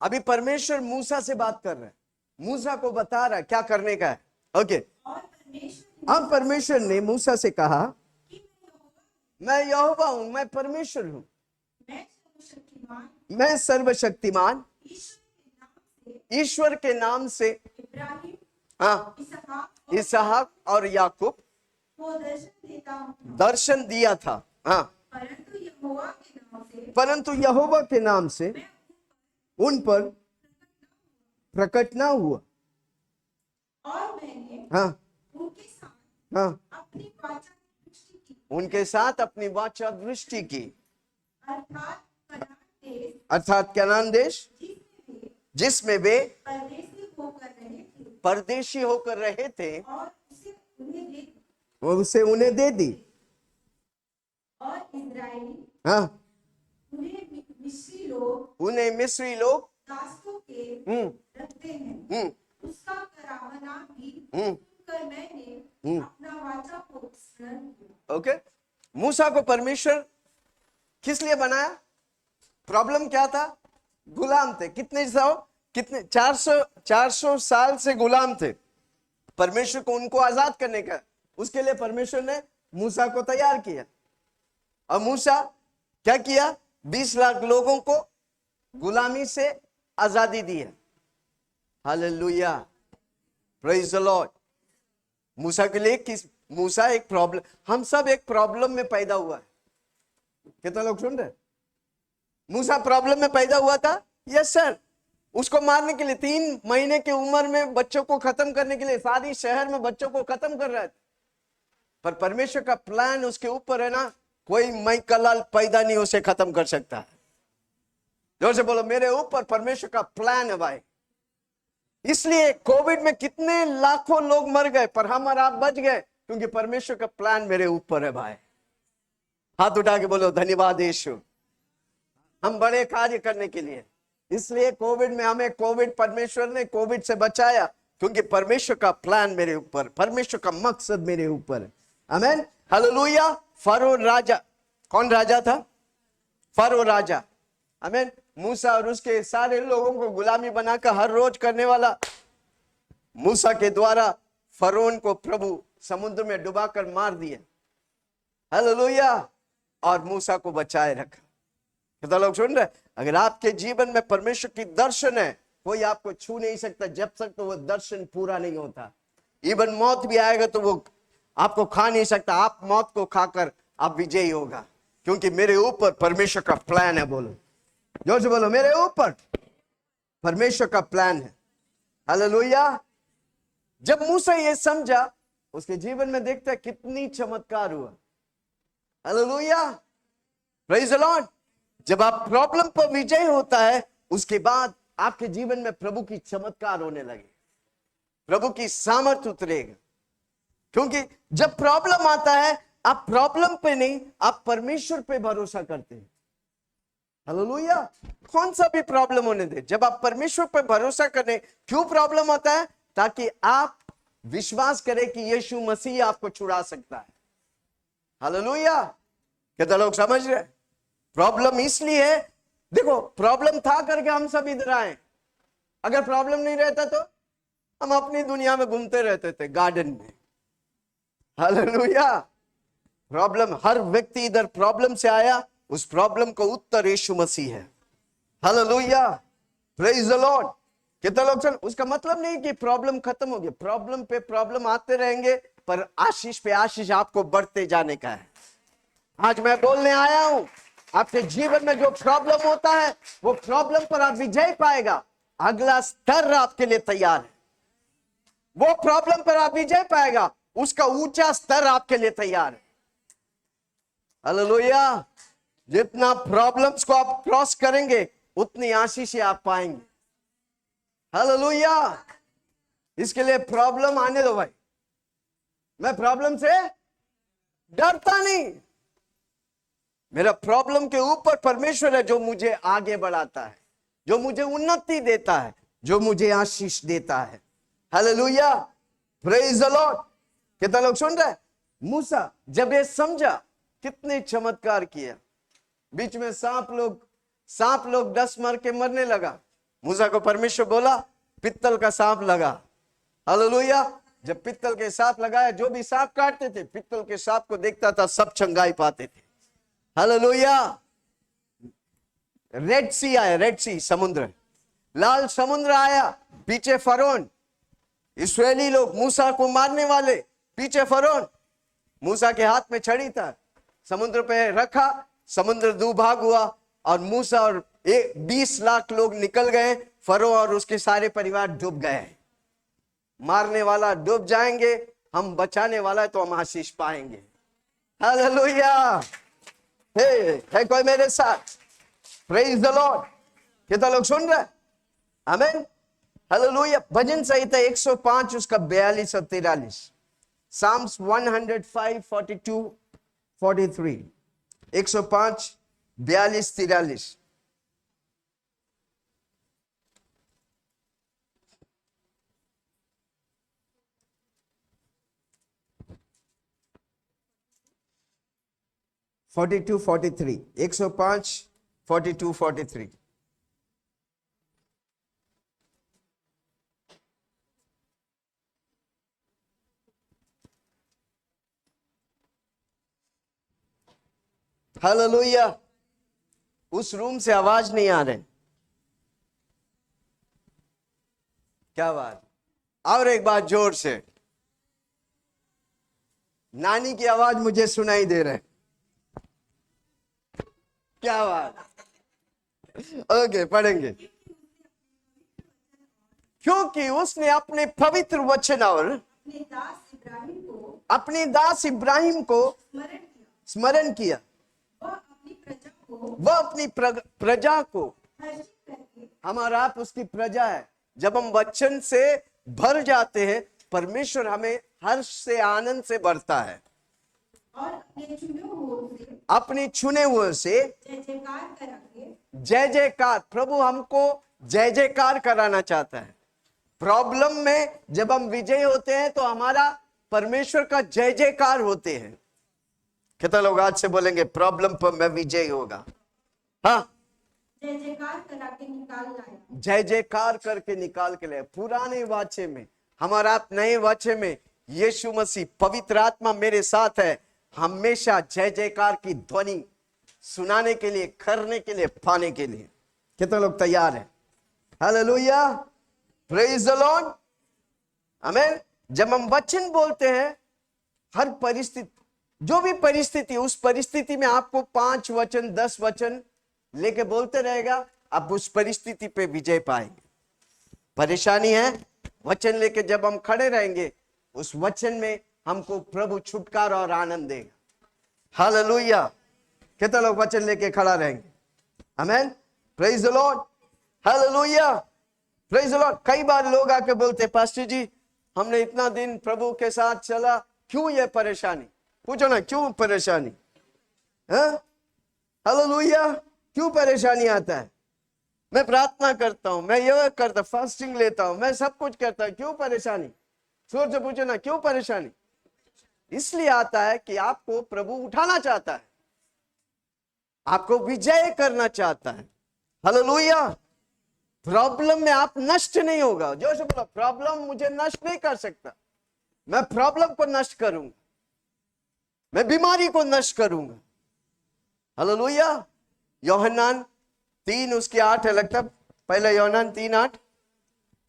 Speaker 1: अभी परमेश्वर मूसा से बात कर रहे हैं, मूसा को बता रहा है क्या करने का है। ओके।
Speaker 2: और परमेश्वर
Speaker 1: अब परमेश्वर ने मूसा से कहा,
Speaker 2: कि
Speaker 1: मैं यहोवा हूं, मैं परमेश्वर हूं,
Speaker 2: मैं सर्वशक्तिमान
Speaker 1: मैं सर्वशक्तिमान ईश्वर के नाम से
Speaker 2: इब्राहिम,
Speaker 1: हाँ,
Speaker 2: इसहाक
Speaker 1: इसहाक और याकूब
Speaker 2: को दर्शन देता हूँ,
Speaker 1: दर्शन दिया था। हाँ, परंतु यहोवा के नाम से उन पर प्रकट ना हुआ।
Speaker 2: और मैंने
Speaker 1: हाँ
Speaker 2: उनके साथ
Speaker 1: हाँ,
Speaker 2: अपनी वाचा दृष्टि की,
Speaker 1: उनके साथ अपनी वाचा दृष्टि की,
Speaker 2: अर्थात कनान देश,
Speaker 1: अर्थात कनान देश जिसमें वे
Speaker 2: परदेशी होकर रहे थे,
Speaker 1: परदेशी होकर रहे थे,
Speaker 2: और उसे उन्हें दे दी।
Speaker 1: और उसे उन्हें दे दी।
Speaker 2: और इजरायली
Speaker 1: हाँ,
Speaker 2: उन्हें मिस्री लोग दासों के रखते हैं। उसका कराहना भी सुनकर मैंने अपना वाचा को स्मरण किया।
Speaker 1: ओके। मूसा को परमेश्वर किस लिए बनाया? प्रॉब्लम क्या था? गुलाम थे। कितने 400 साल से गुलाम थे। परमेश्वर को उनको आजाद करने का, उसके लिए परमेश्वर ने मूसा को तैयार किया। और मूसा क्या किया? 20 लाख लोगों को गुलामी से आजादी दी है। Hallelujah, praise the Lord. Musa के लिए मूसा एक प्रॉब्लम, हम सब एक प्रॉब्लम में पैदा हुआ है। कितना लोग सुन रहे? मूसा प्रॉब्लम में पैदा हुआ था, यस सर। उसको मारने के लिए 3 महीने की उम्र में बच्चों को खत्म करने के लिए सारी शहर में बच्चों को खत्म कर रहा था। पर परमेश्वर का प्लान उसके ऊपर है ना, कोई मई कलाल पैदा नहीं उसे खत्म कर सकता है। जोर से बोलो, मेरे ऊपर परमेश्वर का प्लान है भाई। इसलिए कोविड में कितने लाखों लोग मर गए, पर हम और आप बच गए, क्योंकि परमेश्वर का प्लान मेरे ऊपर है भाई। हाथ उठा के बोलो, धन्यवाद यीशु, हम बड़े कार्य करने के लिए। इसलिए कोविड में हमें परमेश्वर ने कोविड से बचाया, क्योंकि परमेश्वर का प्लान मेरे ऊपर, परमेश्वर का मकसद मेरे ऊपर है। आमीन, हालेलुया। फरो राजा, कौन राजा था? फरो राजा। आमीन। मूसा और उसके सारे लोगों को गुलामी बनाकर हर रोज करने वाला मूसा के द्वारा फरोन को प्रभु समुद्र में डुबाकर मार दिए। हालेलुया। और मूसा को बचाए रखा। कितना लोग सुन रहे? अगर आपके जीवन में परमेश्वर की दर्शन है, कोई आपको छू नहीं सकता जब तक तो वो दर्शन पूरा नहीं होता। इवन मौत भी आएगा तो वो आपको खा नहीं सकता। आप मौत को खाकर आप विजयी होगा, क्योंकि मेरे ऊपर परमेश्वर का प्लान है। बोलो, जोर से बोलो, मेरे ऊपर परमेश्वर का प्लान है। हालेलुया। जब मूसा ये समझा, उसके जीवन में देखता है कितनी चमत्कार हुआ। Hallelujah, praise the Lord. जब आप प्रॉब्लम पर विजय होता है, उसके बाद आपके जीवन में प्रभु की चमत्कार होने लगे, प्रभु की सामर्थ उतरेगा। क्योंकि जब प्रॉब्लम आता है, आप प्रॉब्लम पे नहीं, आप परमेश्वर पे भरोसा करते हैं। हालेलुया। कौन सा भी प्रॉब्लम होने दे, जब आप परमेश्वर पे भरोसा करें। क्यों प्रॉब्लम आता है? ताकि आप विश्वास करें कि यीशु मसीह आपको छुड़ा सकता है। हालेलुया। कितना लोग समझ रहे? प्रॉब्लम इसलिए है, देखो प्रॉब्लम था करके हम सब इधर आए। अगर प्रॉब्लम नहीं रहता तो हम अपनी दुनिया में घूमते रहते थे, गार्डन में। हालेलुया। प्रॉब्लम, हर व्यक्ति इधर प्रॉब्लम से आया, उस प्रॉब्लम को उत्तर यीशु मसीह है। Hallelujah, praise the Lord. कितना लोग सुन? उसका मतलब नहीं कि प्रॉब्लम खत्म हो गया, प्रॉब्लम पे प्रॉब्लम आते रहेंगे, पर आशीष पे आशीष आपको बढ़ते जाने का है। आज मैं बोलने आया हूं, आपके जीवन में जो प्रॉब्लम होता है, वो प्रॉब्लम पर आप विजय पाएगा। अगला स्तर आपके लिए तैयार है। वो प्रॉब्लम पर आप विजय पाएगा, उसका ऊंचा स्तर आपके लिए तैयार है। हालेलुया। जितना प्रॉब्लम्स को आप क्रॉस करेंगे, उतनी आशीष आप पाएंगे। हालेलुया। इसके लिए प्रॉब्लम आने दो भाई। मैं प्रॉब्लम से डरता नहीं। मेरा प्रॉब्लम के ऊपर परमेश्वर है, जो मुझे आगे बढ़ाता है, जो मुझे उन्नति देता है, जो मुझे आशीष देता है। Hallelujah, praise the Lord. कितना लोग सुन रहे? मूसा जब ये समझा, कितने चमत्कार किया। बीच में सांप लोग 10 मर के मरने लगा। मूसा को परमेश्वर बोला, पित्तल का सांप लगा। हालेलुया। जब पित्तल के सांप लगाया, जो भी सांप काटते थे, पित्तल के सांप को देखता था, सब चंगाई पाते थे। हालेलुया। रेड सी आया, रेड सी समुद्र, लाल समुद्र आया। पीछे फरोन, इस्राएली लोग मूसा को मारने वाले, पीछे फरोन। मूसा के हाथ में छड़ी था, समुद्र पे रखा, समुद्र दो भाग हुआ, और मूसा और 20 लाख लोग निकल गए। फरो और उसके सारे परिवार डूब गए। मारने वाला डूब जाएंगे, हम बचाने वाला तो हम आशीष पाएंगे। हालेलुया। है कोई मेरे साथ? Praise the Lord. कितना लोग सुन रहे? आमीन, हालेलुया। भजन संहिता 105 उसका 42 और 43, साम्स 105, 42, 43, 105, 42, 43। (42, 43) 105, 42, 43। हालेलुया। उस रूम से आवाज नहीं आ रहे। क्या बात, और एक बात जोर से, नानी की आवाज मुझे सुनाई दे रहे, क्या बात। ओके, पढ़ेंगे। क्योंकि उसने अपने पवित्र वचन और
Speaker 2: अपने दास इब्राहिम को
Speaker 1: अपने दास इब्राहिम को
Speaker 2: स्मरण
Speaker 1: स्मरण
Speaker 2: किया।
Speaker 1: किया।
Speaker 2: वह अपनी
Speaker 1: प्रजा को,
Speaker 2: हर्षित करके
Speaker 1: हमारा आप उसकी प्रजा है। जब हम वचन से भर जाते हैं, परमेश्वर हमें हर्ष से, आनंद से भरता है।
Speaker 2: और
Speaker 1: अपने चुने हुए से
Speaker 2: जय जयकार कराके
Speaker 1: जय जयकार, प्रभु हमको जय जयकार कराना चाहता है। प्रॉब्लम में जब हम विजय होते हैं तो हमारा परमेश्वर का जय जयकार होते हैं। कितना लोग आज से बोलेंगे प्रॉब्लम पर मैं विजय होगा? हाँ,
Speaker 2: जय जयकार कराके निकाल लाया।
Speaker 1: जय जयकार करके निकाल के ले। पुराने वाचे में, हमारा नए वाचे में, यीशु मसीह पवित्र आत्मा मेरे साथ है, हमेशा जय जयकार की ध्वनि सुनाने के लिए, करने के लिए, पाने के लिए। कितने लोग तैयार हैं? हालेलुया, प्रेज द लॉर्ड, आमीन। जब हम वचन बोलते हैं, हर परिस्थिति, जो भी परिस्थिति, उस परिस्थिति में आपको 5 वचन 10 वचन लेके बोलते रहेगा, आप उस परिस्थिति पे विजय पाएंगे। परेशानी है, वचन लेके जब हम खड़े रहेंगे, उस वचन में हमको प्रभु छुटकारा और आनंद देगा। हालेलुया, कितने लोग वचन लेके खड़ा रहेंगे? आमीन, praise the Lord, hallelujah, praise the Lord. कई बार लोग आके बोलते, पास्टर जी हमने इतना दिन प्रभु के साथ चला, क्यों ये परेशानी? पूछो ना, क्यों परेशानी? हालेलुया, क्यों परेशानी आता है? मैं प्रार्थना करता हूं, मैं ये करता, फास्टिंग लेता हूं, मैं सब कुछ करता हूं, क्यों परेशानी? जोर से पूछो ना, क्यों परेशानी? इसलिए आता है कि आपको प्रभु उठाना चाहता है, आपको विजय करना चाहता है। हालेलुया। प्रॉब्लम में आप नष्ट नहीं होगा। जो से बोलो, प्रॉब्लम मुझे नष्ट नहीं कर सकता, मैं प्रॉब्लम को नष्ट करूंगा, मैं बीमारी को नष्ट करूंगा। हालेलुया। यूहन्ना 3 उसके 8 है लगता, पहले यूहन्ना 3:8,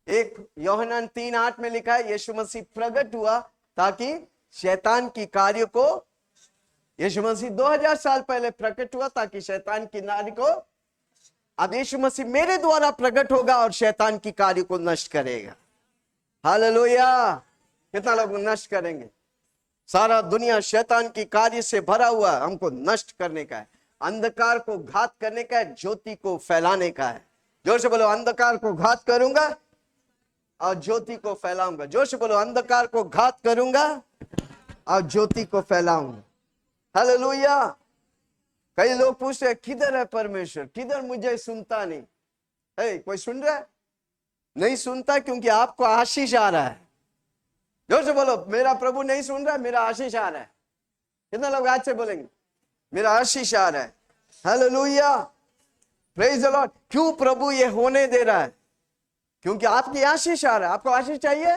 Speaker 1: एक यूहन्ना 3:8 में लिखा है, यीशु मसीह प्रकट हुआ ताकि शैतान की कार्य को, यीशु मसीह 2000 साल पहले प्रकट हुआ ताकि शैतान की नारी को, अब यीशु मसीह मेरे द्वारा प्रकट होगा और शैतान की कार्य को नष्ट करेगा। हालेलुया। कितना लोग नष्ट करेंगे? सारा दुनिया शैतान की कार्य से भरा हुआ, हमको नष्ट करने का है, अंधकार को घात करने का है, ज्योति को फैलाने का है। जोर से बोलो, अंधकार को घात करूंगा और ज्योति को फैलाऊंगा। जोर से बोलो, अंधकार को घात करूंगा और ज्योति को फैलाऊंगा। हालेलुया। कई लोग पूछते हैं, किधर है परमेश्वर, किधर? मुझे सुनता नहीं है। कोई सुन रहा है? नहीं सुनता, क्योंकि आपको आशीष आ रहा है। जोर से बोलो, मेरा प्रभु नहीं सुन रहा है, मेरा आशीष आ रहा है। कितना लोग आज से बोलेंगे, मेरा आशीष आ रहा है? Hallelujah, praise the Lord. क्यों प्रभु ये होने दे रहा है? क्योंकि आपकी आशीष आ रहा है। आपको आशीष चाहिए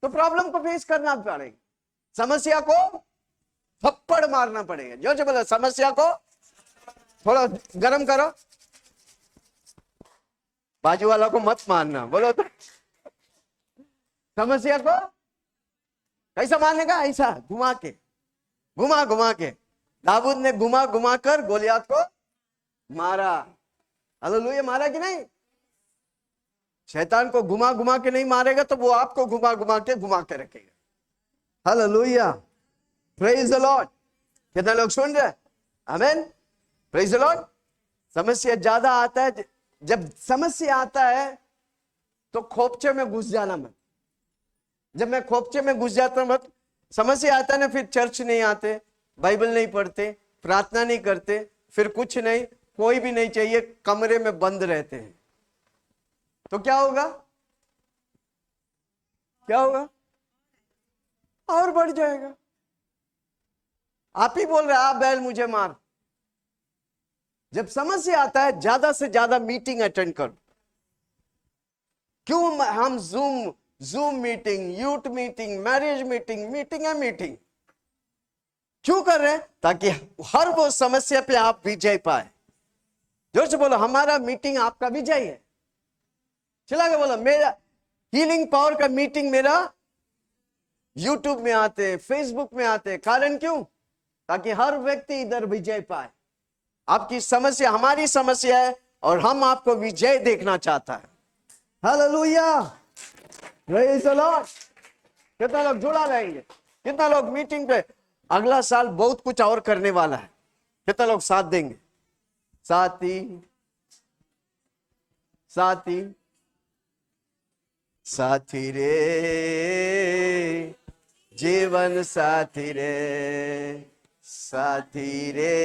Speaker 1: तो प्रॉब्लम को फेस करना पड़ेगा, समस्या को थप्पड़ मारना पड़ेगा। जोर से बोलो, समस्या को थोड़ा गरम करो, बाजू वाला को मत मारना। बोलो तो, समस्या को कैसा मारने का? ऐसा घुमा के, घुमा घुमा के। दाऊद ने घुमा घुमा कर गोलियात को मारा। हालेलुया, मारा कि नहीं? शैतान को घुमा घुमा के नहीं मारेगा तो वो आपको घुमा घुमा के रखेगा। Hallelujah, praise the Lord. कितना लोग सुन रहे? आमीन, प्रेज द लॉर्ड। समस्या ज्यादा आता है, जब समस्या आता है तो खोपचे में घुस जाना मत। जब मैं खोपचे में घुस जाता हूं, समस्या आता है ना, फिर चर्च नहीं आते, बाइबल नहीं पढ़ते, प्रार्थना नहीं करते, फिर कुछ नहीं, कोई भी नहीं चाहिए, कमरे में बंद रहते हैं, तो क्या होगा? क्या होगा? और बढ़ जाएगा। आप ही बोल रहे, आप बैल मुझे मार। जब समस्या आता है, ज्यादा से ज्यादा मीटिंग अटेंड करो। क्यों हम zoom meeting, youth meeting, marriage meeting, meeting है मीटिंग क्यों कर रहे हैं? ताकि हर वो समस्या पे आप विजय पाए। जोर से बोलो, हमारा मीटिंग आपका विजय है। चला के बोलो, हीलिंग पावर का मीटिंग मेरा यूट्यूब में आते हैं, फेसबुक में आते हैं। कारण क्यों? ताकि हर व्यक्ति इधर विजय पाए। आपकी समस्या हमारी समस्या है और हम आपको विजय देखना चाहता है। Hallelujah, praise the Lord. कितना लोग जुड़ा रहेंगे? कितना लोग मीटिंग पे अगला साल बहुत कुछ और करने वाला है? कितना लोग साथ देंगे? साथी साथी साथी रे, जीवन साथी रे, साथी रे,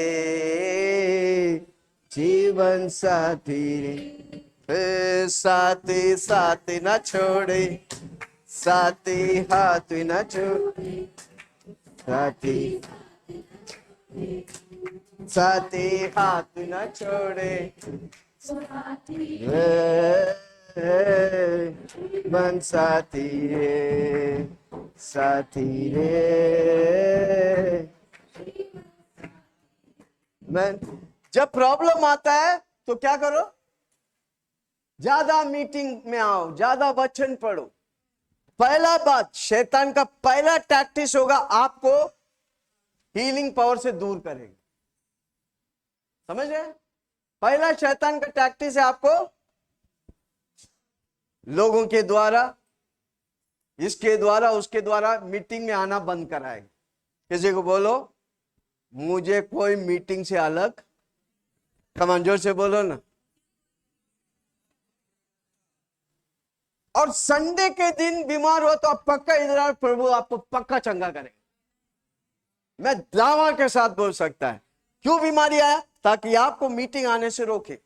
Speaker 1: जीवन साथी रे, साथी साथी न छोड़े, साथी हाथ न छोड़े, साथी साथी हाथ न छोड़े, मन साथी रे, साथी रे। मन जब प्रॉब्लम आता है तो क्या करो? ज्यादा मीटिंग में आओ, ज्यादा वचन पढ़ो। पहला बात, शैतान का पहला टैक्टिस होगा आपको हीलिंग पावर से दूर करेगा। समझ रहे? पहला शैतान का टैक्टिस है आपको लोगों के द्वारा, इसके द्वारा, उसके द्वारा मीटिंग में आना बंद कराएगा। किसी को बोलो मुझे कोई मीटिंग से अलग, कमान जोर से बोलो ना। और संडे के दिन बीमार हो तो आप पक्का इधर आओ, प्रभु आपको पक्का चंगा करेगा। मैं दावा के साथ बोल सकता है। क्यों बीमारी आया? ताकि आपको मीटिंग आने से रोके।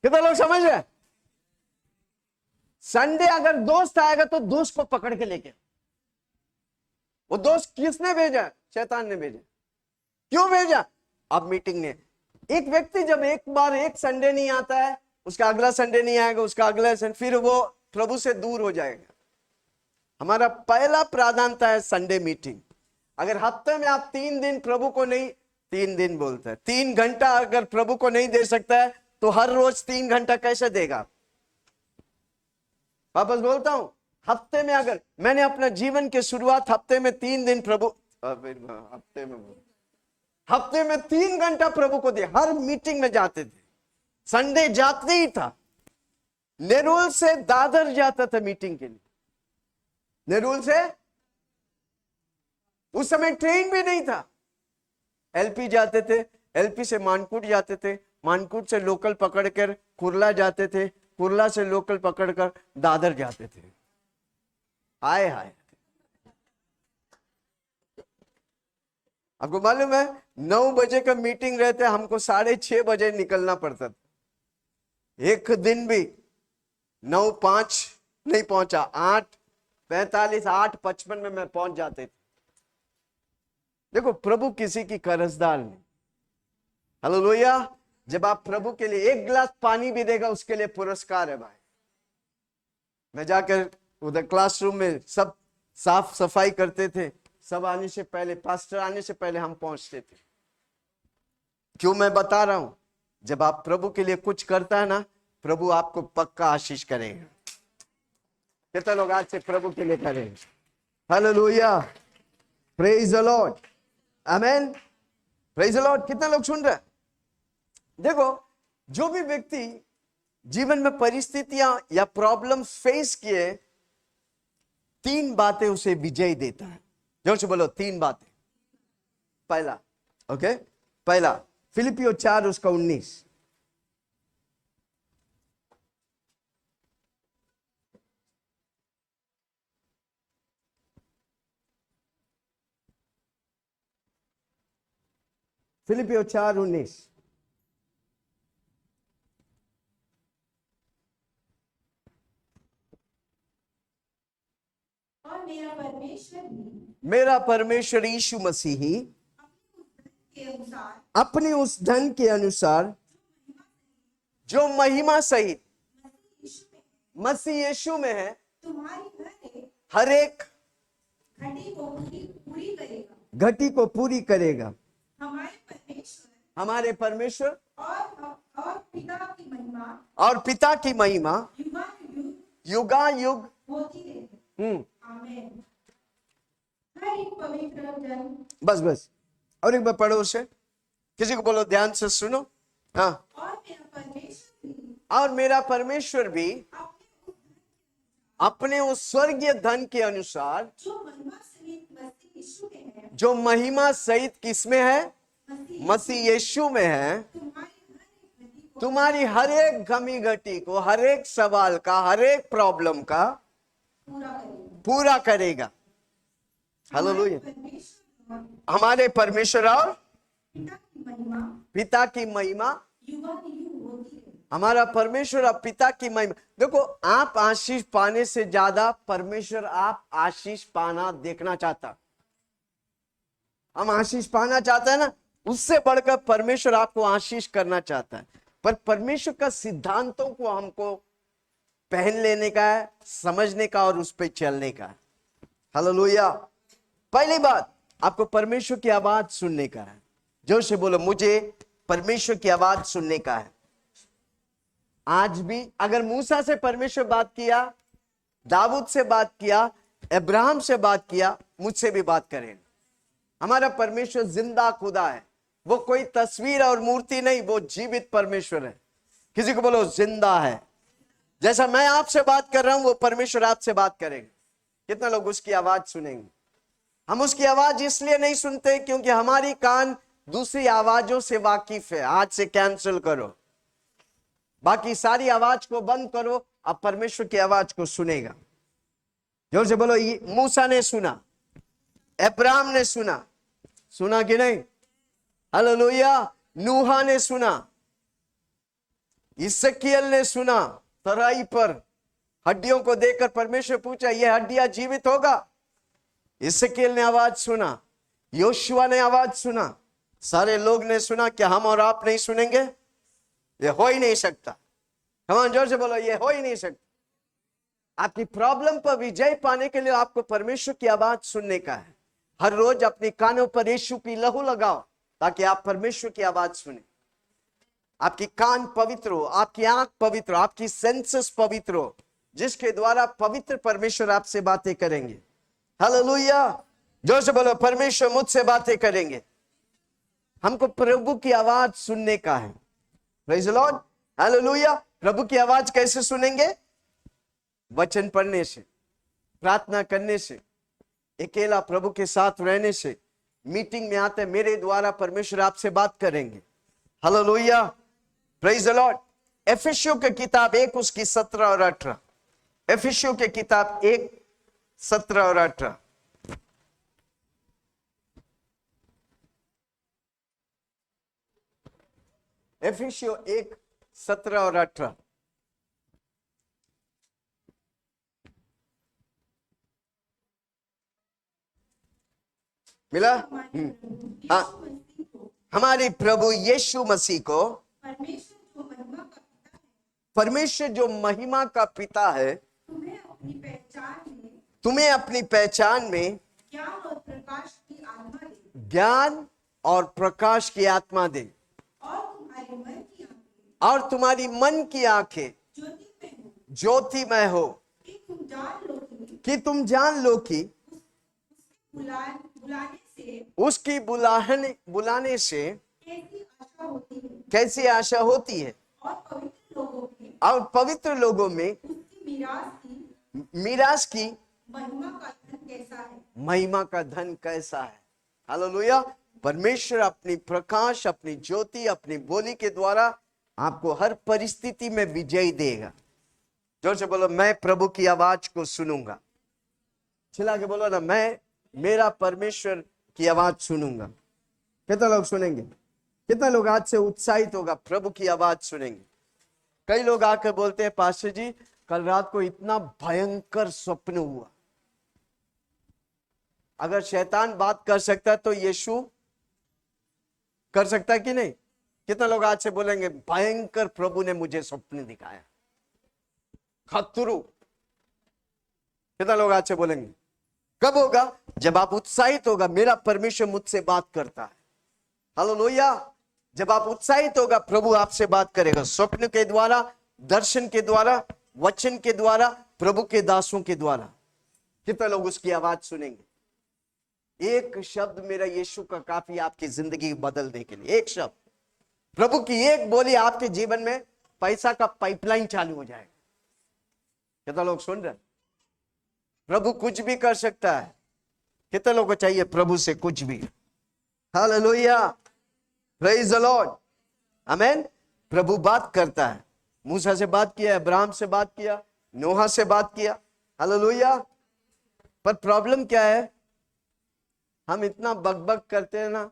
Speaker 1: कितना लोग समझ रहे? संडे अगर दोस्त आएगा तो दोस्त को पकड़ के लेके, वो दोस्त किसने भेजा? शैतान ने भेजा। क्यों भेजा? अब मीटिंग ने। एक व्यक्ति जब एक बार एक संडे नहीं आता है, उसका अगला संडे नहीं आएगा, उसका अगला संडे, फिर वो प्रभु से दूर हो जाएगा। हमारा पहला प्राधान्यता है संडे मीटिंग। अगर हफ्ते में आप 3 दिन प्रभु को नहीं, 3 दिन बोलते हैं, 3 घंटा अगर प्रभु को नहीं दे सकता है तो हर रोज 3 घंटा कैसे देगा? वापस बोलता हूं, हफ्ते में अगर मैंने अपना जीवन की शुरुआत हफ्ते में 3 दिन प्रभु, हफ्ते में 3 घंटा प्रभु को दिया। हर मीटिंग में जाते थे, संडे जाते ही था। नेरुल से दादर जाता था मीटिंग के लिए। नेरुल से, उस समय ट्रेन भी नहीं था, एलपी जाते थे, एलपी से मानकुट जाते थे, मानकुट से लोकल पकड़कर कुर्ला जाते थे, कुर्ला से लोकल पकड़कर दादर जाते थे। हाय हाय, आपको मालूम है 9 बजे का मीटिंग रहते, हमको 6:30 बजे निकलना पड़ता था। एक दिन भी 9:05 नहीं पहुंचा, 8:45 8:55 में मैं पहुंच जाते थे। देखो, प्रभु किसी की कर्जदार नहीं। हालेलुया। जब आप प्रभु के लिए 1 गिलास पानी भी देगा, उसके लिए पुरस्कार है भाई। मैं जाकर उधर क्लासरूम में सब साफ सफाई करते थे, सब आने से पहले, पास्टर आने से पहले हम पहुंचते थे। क्यों मैं बता रहा हूं? जब आप प्रभु के लिए कुछ करता है ना, प्रभु आपको पक्का आशीष करेगा। कितने लोग आज से प्रभु के लिए करेंगे? Hallelujah, praise the Lord, amen, praise the Lord. कितने लोग सुन रहे हैं? देखो, जो भी व्यक्ति जीवन में परिस्थितियां या प्रॉब्लम फेस किए, 3 बातें उसे विजय देता है। जोर से बोलो, 3 बातें। पहला, ओके, पहला फिलिपियो 4 उसका 19। फिलिपियो 4:19।
Speaker 2: और
Speaker 1: मेरा परमेश्वर यीशु मसीह ही
Speaker 2: के अनुसार
Speaker 1: अपने उस धन के अनुसार जो महिमा सहित मसीह यीशु में है,
Speaker 2: तुम्हारी
Speaker 1: हर एक
Speaker 2: घटी को पूरी करेगा।
Speaker 1: घटी को पूरी करेगा।
Speaker 2: हमारे परमेश्वर
Speaker 1: हमारे परमेश्वर
Speaker 2: और और पिता की महिमा
Speaker 1: और पिता की महिमा
Speaker 2: युगानुयुग
Speaker 1: युगायुग।
Speaker 2: होती रहे। आमीन। हर एक पवित्र जन
Speaker 1: बस बस, और एक बार पढ़ो उसे, किसी को बोलो ध्यान से सुनो। हाँ,
Speaker 2: और मेरा परमेश्वर भी
Speaker 1: और मेरा परमेश्वर भी
Speaker 2: अपने उस धन
Speaker 1: अपने उस
Speaker 2: के
Speaker 1: स्वर्गीय धन के अनुसार
Speaker 2: जो महिमा सहित मसीह यीशु में है,
Speaker 1: जो महिमा सहित किसमें है,
Speaker 2: मसीह
Speaker 1: मसीह यीशु में है,
Speaker 2: तुम्हारी हर एक
Speaker 1: तुम्हारी हर एक
Speaker 2: घटी को
Speaker 1: गमी घटी को, हर एक सवाल का, हर एक प्रॉब्लम का
Speaker 2: पूरा करेगा।
Speaker 1: पूरा करेगा। हालेलुया।
Speaker 2: हमारे परमेश्वर
Speaker 1: हमारे परमेश्वर
Speaker 2: और
Speaker 1: और
Speaker 2: पिता की महिमा
Speaker 1: पिता की महिमा,
Speaker 2: युगानुयुग होती रहे।
Speaker 1: हमारा परमेश्वर और पिता की महिमा। देखो, आप आशीष पाने से ज्यादा परमेश्वर आप आशीष पाना देखना चाहता। हम आशीष पाना चाहते हैं ना, उससे बढ़कर परमेश्वर आपको आशीष करना चाहता है। पर परमेश्वर का सिद्धांतों को हमको पहन लेने का है, समझने का और उस पर चलने का है। हालेलुया। पहली बात, आपको परमेश्वर की आवाज सुनने का है। जोर से बोलो, मुझे परमेश्वर की आवाज सुनने का है। आज भी अगर मूसा से परमेश्वर बात किया, दाऊद से बात किया, अब्राहम से बात किया, मुझसे भी बात करें। हमारा परमेश्वर जिंदा खुदा है। वो कोई तस्वीर और मूर्ति नहीं, वो जीवित परमेश्वर है। किसी को बोलो जिंदा है। जैसा मैं आपसे बात कर रहा हूं, वो परमेश्वर आपसे बात करेंगे। कितना लोग उसकी आवाज सुनेंगे? हम उसकी आवाज इसलिए नहीं सुनते क्योंकि हमारी कान दूसरी आवाजों से वाकिफ है। आज से कैंसिल करो, बाकी सारी आवाज को बंद करो, अब परमेश्वर की आवाज को सुनेगा। जोर से बोलो, मूसा ने सुना, अब्राहम ने सुना, सुना कि नहीं? हालेलुया। नूहा ने सुना, इस्राएल ने सुना। तराई पर हड्डियों को देखकर परमेश्वर पूछा, ये हड्डियां जीवित होगा? इस्राएल ने आवाज सुना, योशुआ ने आवाज सुना, सारे लोग ने सुना। क्या हम और आप नहीं सुनेंगे? ये हो ही नहीं सकता। कमान, जोर से बोलो, ये हो ही नहीं सकता। आपकी प्रॉब्लम पर विजय पाने के लिए आपको परमेश्वर की आवाज सुनने का है। हर रोज अपने कानों पर यीशु की लहू लगाओ ताकि आप परमेश्वर की आवाज सुने। आपकी कान पवित्र हो, आपकी आंख पवित्र हो, आपकी सेंसेस पवित्र हो, जिसके द्वारा पवित्र परमेश्वर आपसे बातें करेंगे। हालेलुया। जोर से बोलो, परमेश्वर मुझसे बातें करेंगे। हमको प्रभु की आवाज सुनने का है। Praise the Lord. हालेलुया। प्रभु की आवाज कैसे सुनेंगे? वचन पढ़ने से, प्रार्थना करने से, अकेला प्रभु के साथ रहने से, मीटिंग में आते मेरे द्वारा परमेश्वर आपसे बात करेंगे। हालेलुया। Praise the Lord. एफिसियों की किताब 1 उसकी 17 और 18। एफिसियों की किताब 1 17 और 18। एफिसियों 1 17 और 18। मिला? हाँ। हमारे प्रभु यीशु मसीह को परमेश्वर जो महिमा का पिता है,
Speaker 2: तुम्हें अपनी
Speaker 1: पहचान में
Speaker 2: ज्ञान और प्रकाश की आत्मा दे,
Speaker 1: ज्ञान और प्रकाश की आत्मा दे,
Speaker 2: और तुम्हारे मन की आंखें
Speaker 1: और तुम्हारी मन की आंखें
Speaker 2: ज्योतिमय हो,
Speaker 1: कि तुम जान लो कि उसकी बुलाने से कैसी आशा होती है, और पवित्र लोगों में
Speaker 2: उसकी
Speaker 1: मीरास की
Speaker 2: महिमा का धन कैसा है।
Speaker 1: हालेलुया। परमेश्वर अपनी प्रकाश, अपनी ज्योति, अपनी बोली के द्वारा आपको हर परिस्थिति में विजय देगा। जोर से बोलो, मैं प्रभु की आवाज को सुनूंगा। चिल्ला के बोलो ना, मैं मेरा परमेश्वर की आवाज सुनूंगा। कितना लोग सुनेंगे? कितना लोग आज से उत्साहित होगा, प्रभु की आवाज सुनेंगे? कई लोग आकर बोलते हैं, पास्टर जी कल रात को इतना भयंकर स्वप्न हुआ। अगर शैतान बात कर सकता है तो यीशु कर सकता है कि नहीं? कितना लोग आज से बोलेंगे, भयंकर प्रभु ने मुझे स्वप्न दिखाया, खतरू? कितना लोग आज से बोलेंगे? कब होगा? जब आप उत्साहित होगा, मेरा परमेश्वर मुझसे बात करता है। हालेलुया। जब आप उत्साहित होगा, प्रभु आपसे बात करेगा, स्वप्न के द्वारा, दर्शन के द्वारा, वचन के द्वारा, प्रभु के दासों के द्वारा। कितने लोग उसकी आवाज सुनेंगे? एक शब्द मेरा यीशु का काफी आपकी जिंदगी बदलने के लिए। एक शब्द, प्रभु की एक बोली, आपके जीवन में पैसा का पाइपलाइन चालू हो जाएगा। कितने लोग सुन रहे हैं? प्रभु कुछ भी कर सकता है। कितने लोगों को चाहिए प्रभु से कुछ भी? हालेलुया, प्रेज द लॉर्ड, आमेन। प्रभु बात करता है। मूसा से बात किया, अब्राहम से बात किया, नोहा से बात किया, हालेलुया। पर प्रॉब्लम क्या है? हम इतना बकबक करते हैं ना,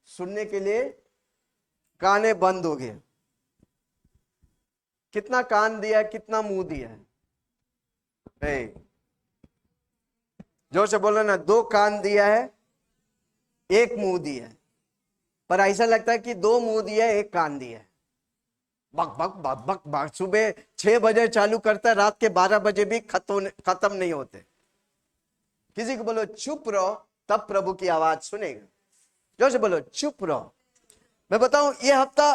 Speaker 1: सुनने के लिए काने बंद हो गए। कितना कान दिया है, कितना मुंह दिया है? जोर से बोलो ना, 2 कान दिया है, 1 मुंह दिया है। पर ऐसा लगता है कि 2 मुंह दिया है, 1 कान दिया है। बक बक बक बक बक। सुबह 6 बजे चालू करता है, रात के 12 बजे भी खत्म नहीं होते। किसी को बोलो चुप रहो, तब प्रभु की आवाज सुनेगा। जोर से बोलो चुप रहो। मैं बताऊं, ये हफ्ता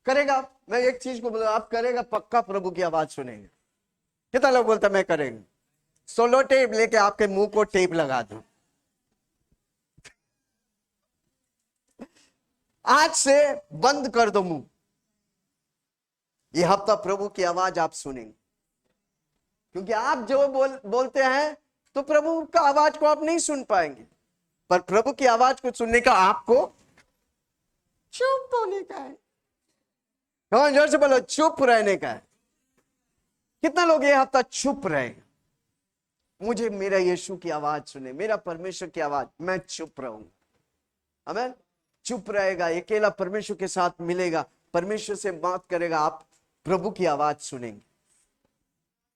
Speaker 1: करेगा। मैं एक चीज को बोलो, आप करेगा पक्का, प्रभु की आवाज सुनेगा। कितना लोग बोलता मैं करेंगे? सोलो टेप लेके आपके मुंह को टेप लगा दो। आज से बंद कर दो मुंह। ये हफ्ता प्रभु की आवाज आप सुनेंगे, क्योंकि आप जो बोलते हैं तो प्रभु का आवाज को आप नहीं सुन पाएंगे। पर प्रभु की आवाज को सुनने का आपको चुप होने का है। कौन जोर से बोलो, चुप रहने का है। कितना लोग ये हफ्ता चुप रहेगा? मुझे मेरा यीशु की आवाज सुने, मेरा परमेश्वर की आवाज, मैं चुप रहूंगा। आमीन। चुप रहेगा, अकेला परमेश्वर के साथ मिलेगा, परमेश्वर से बात करेगा, आप प्रभु की आवाज सुनेंगे।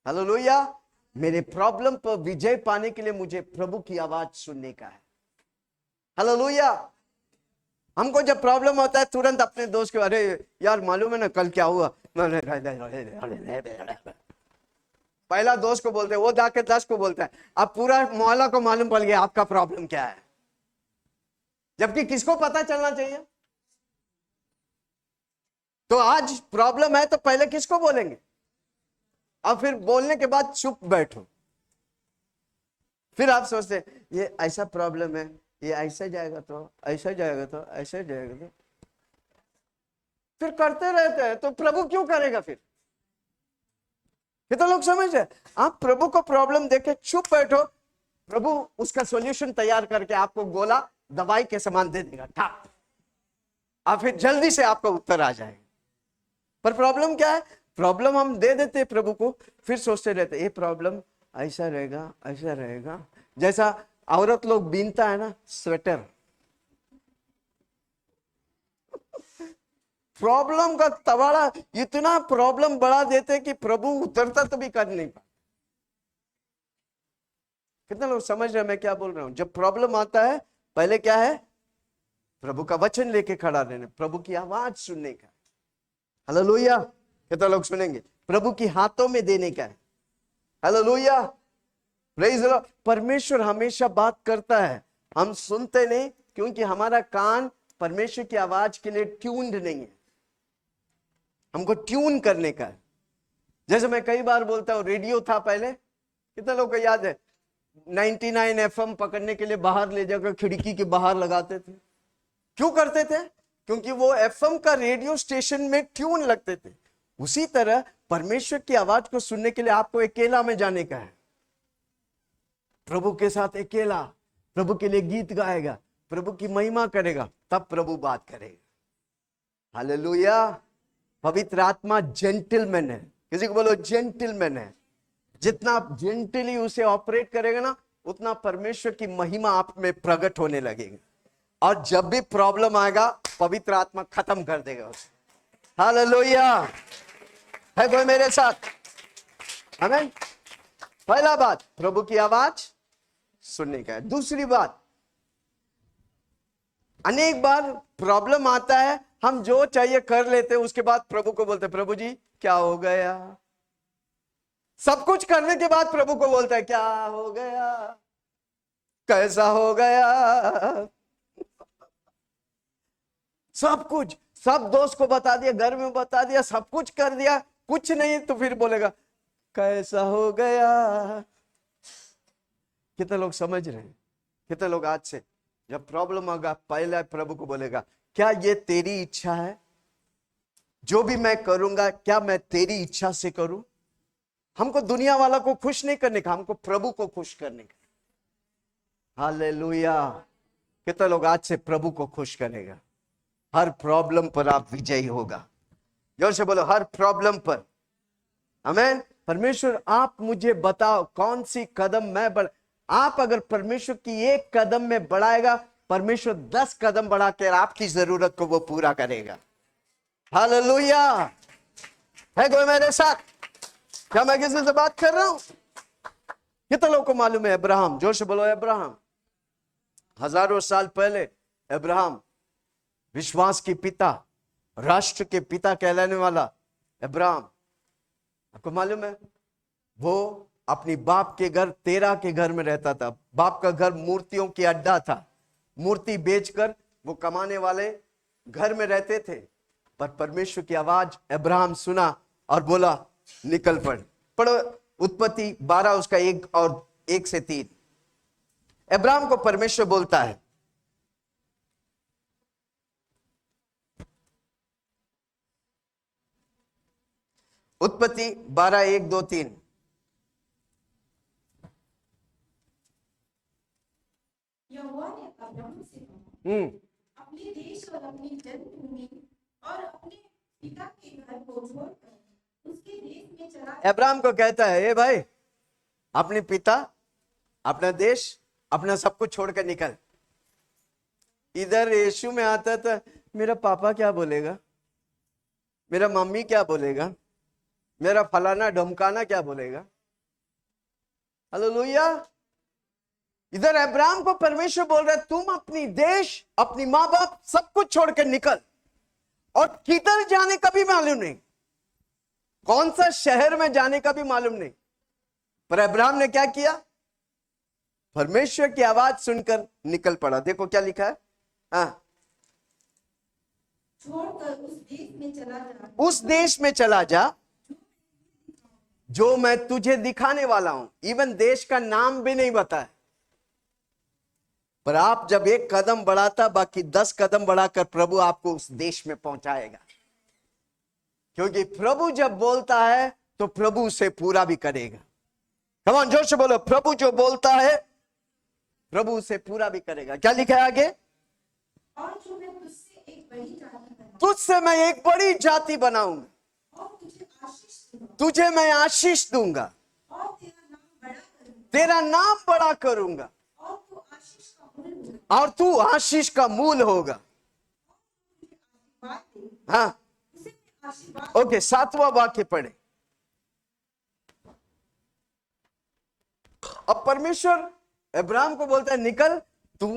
Speaker 1: हालेलुया। मेरे प्रॉब्लम पर विजय पाने के लिए मुझे प्रभु की आवाज सुनने का है। हालेलुया। हमको जब प्रॉब्लम होता है, तुरंत अपने दोस्त को, अरे यार मालूम है ना कल क्या हुआ, पहला दोस्त को बोलते हैं, वो जाके 10 को बोलता है। अब पूरा मोहल्ला को मालूम पड़ गया आपका प्रॉब्लम क्या है। जबकि किसको पता चलना चाहिए? तो आज प्रॉब्लम है तो पहले किसको बोलेंगे, और फिर बोलने के बाद चुप बैठो। फिर आप सोचते ये ऐसा प्रॉब्लम है, ये ऐसा जाएगा तो ऐसा जाएगा तो ऐसा जाएगा तो, फिर करते रहते हैं। तो प्रभु क्यों करेगा फिर? ये तो लोग समझ रहे। आप प्रभु को प्रॉब्लम देके चुप बैठो, प्रभु उसका सॉल्यूशन तैयार करके आपको गोला दवाई के समान दे देगा, ठाप, और फिर जल्दी से आपका उत्तर आ जाएगा। पर प्रॉब्लम क्या है? प्रॉब्लम हम दे देते हैं प्रभु को, फिर सोचते रहते ये प्रॉब्लम ऐसा रहेगा, ऐसा रहेगा। जैसा औरत लोग बीनता है ना स्वेटर, प्रॉब्लम का तवाड़ा इतना प्रॉब्लम बढ़ा देते कि प्रभु उतरता तो भी कर नहीं पाता। कितने लोग समझ रहे हैं मैं क्या बोल रहा हूं? जब प्रॉब्लम आता है, पहले क्या है? प्रभु का वचन लेके खड़ा रहना, प्रभु की आवाज सुनने का। हालेलुया। कितने लोग सुनेंगे? प्रभु की हाथों में देने का है। Hallelujah, praise the Lord. परमेश्वर हमेशा बात करता है, हम सुनते नहीं, क्योंकि हमारा कान परमेश्वर की आवाज के लिए ट्यून्ड नहीं है। हमको ट्यून करने का है। जैसे मैं कई बार बोलता हूं, रेडियो था पहले, कितने लोग को याद है? 99 FM पकड़ने के लिए बाहर ले जाकर खिड़की के बाहर लगाते थे। क्यों करते थे? क्योंकि वो FM का रेडियो स्टेशन में ट्यून लगते थे। उसी तरह परमेश्वर की आवाज को सुनने के लिए आपको अकेला में जाने का है, प्रभु के साथ अकेला, प्रभु के लिए गीत गाएगा, प्रभु की महिमा करेगा, तब प्रभु बात करेगा। हालेलुया। पवित्र आत्मा जेंटलमैन है। किसी को बोलो जेंटलमैन है। जितना आप जेंटली उसे ऑपरेट करेगा ना, उतना परमेश्वर की महिमा आप में प्रकट होने लगेगी। और जब भी प्रॉब्लम आएगा, पवित्र आत्मा खत्म कर देगा उसे। हालेलुया। है कोई मेरे साथ? आमीन। पहला बात, प्रभु की आवाज सुनने का है। दूसरी बात, अनेक बार प्रॉब्लम आता है, हम जो चाहिए कर लेते हैं, उसके बाद प्रभु को बोलते हैं, प्रभु जी क्या हो गया? सब कुछ करने के बाद प्रभु को बोलता है, क्या हो गया, कैसा हो गया? सब कुछ, सब दोस्त को बता दिया, घर में बता दिया, सब कुछ कर दिया, कुछ नहीं, तो फिर बोलेगा कैसा हो गया। कितने लोग समझ रहे हैं? कितने लोग आज से जब प्रॉब्लम होगा पहले प्रभु को बोलेगा क्या ये तेरी इच्छा है? जो भी मैं करूंगा क्या मैं तेरी इच्छा से करूं? हमको दुनिया वाला को खुश नहीं करने का, हमको प्रभु को खुश करने का। हालेलुया। कितने लोग आज से प्रभु को खुश करेगा? हर प्रॉब्लम पर आप विजयी होगा। जोर से बोलो, हर प्रॉब्लम पर। आमीन। परमेश्वर आप मुझे बताओ कौन सी कदम मैं बढ़, आप अगर परमेश्वर की एक कदम में बढ़ाएगा, परमेश्वर 10 कदम बढ़ा कर आपकी जरूरत को वो पूरा करेगा। हालेलुया। है कोई मेरे साथ? क्या मैं किसी से बात कर रहा हूं? कितने लोगों को मालूम है अब्राहम? जोर से बोलो अब्राहम। हजारों साल पहले अब्राहम विश्वास के पिता, राष्ट्र के पिता कहलाने वाला अब्राहम, आपको मालूम है वो अपनी बाप के घर, तेरा के घर में रहता था। बाप का घर मूर्तियों की अड्डा था। मूर्ति बेचकर वो कमाने वाले घर में रहते थे। पर परमेश्वर की आवाज अब्राहम सुना और बोला निकल पड़। पढ़ो उत्पत्ति 12 उसका 1 और 1 से 3। अब्राहम को परमेश्वर बोलता है, उत्पत्ति 12 1 2 3।
Speaker 2: यहोवा ने अब्राहम से कहा, अपने देश और अपनी जन्मभूमि और अपने पिता के घर को छोड़कर उसके देश में चला जा।
Speaker 1: अब्राहम को कहता है ए भाई, अपने पिता, अपना देश, अपना सब कुछ छोड़कर निकल। इधर यीशु में आता था, मेरा पापा क्या बोलेगा, मेरा मम्मी क्या बोलेगा, मेरा फलाना ढमकाना क्या बोलेगा। हालेलुया। इधर अब्राहम को परमेश्वर बोल रहा है तुम अपनी देश, अपनी माँ बाप सब कुछ छोड़कर निकल। और किधर जाने का भी मालूम नहीं, कौन सा शहर में जाने का भी मालूम नहीं। पर अब्राहम ने क्या किया? परमेश्वर की आवाज सुनकर निकल पड़ा। देखो क्या लिखा है, हाँ,
Speaker 2: छोड़कर उस देश में चला जा,
Speaker 1: उस देश में चला जा जो मैं तुझे दिखाने वाला हूं। इवन देश का नाम भी नहीं बताया। पर आप जब एक कदम बढ़ाता, बाकी 10 कदम बढ़ाकर प्रभु आपको उस देश में पहुंचाएगा। क्योंकि प्रभु जब बोलता है तो प्रभु उसे पूरा भी करेगा। कम ऑन, जोर से बोलो, प्रभु जो बोलता है प्रभु उसे पूरा भी करेगा। क्या लिखा है आगे?
Speaker 2: और जो मैं तुझसे एक बड़ी जाति बनाऊंगा
Speaker 1: तुझसे मैं एक बड़ी जाति बनाऊंगा,
Speaker 2: और तुझे आशीष दूंगा
Speaker 1: तुझे मैं आशीष दूंगा,
Speaker 2: और तेरा नाम बड़ा करूंगा
Speaker 1: तेरा नाम बड़ा करूंगा,
Speaker 2: और तू आशीष का मूल होगा।
Speaker 1: और तू आशीष का मूल होगा।
Speaker 2: आशीर्वाद दे,
Speaker 1: हाँ,
Speaker 2: उसे मैं आशीर्वाद
Speaker 1: ओके, 7वां वाक्य पढ़े। अब परमेश्वर अब्राहम को बोलता है निकल, तू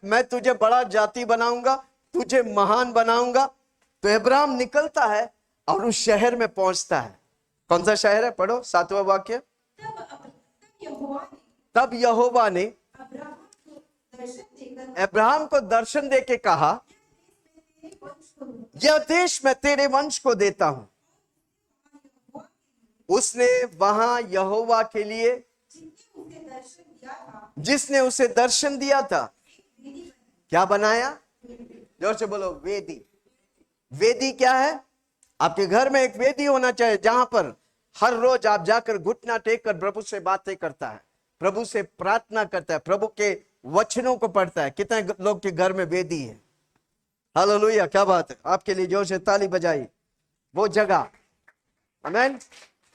Speaker 1: मैं तुझे बड़ा जाति बनाऊंगा, तुझे महान बनाऊंगा। तो अब्राहम निकलता है और उस शहर में पहुंचता है। कौन सा शहर है? पढ़ो 7वां वाक्य। तब यहोवा ने अब्राहम को दर्शन देके कहा, यह देश मैं तेरे वंश को देता हूं। उसने वहां यहोवा के लिए, जिसने उसे दर्शन दिया था, क्या बनाया? जोर से बोलो, वेदी। वेदी क्या है? आपके घर में एक वेदी होना चाहिए जहां पर हर रोज आप जाकर घुटना टेक कर प्रभु से बातें करता है, प्रभु से प्रार्थना करता है, प्रभु के वचनों को पढ़ता है। कितने लोग के घर में वेदी है? हालेलुया, क्या बात है। आपके लिए जोर से ताली बजाई। वो जगह, आमीन।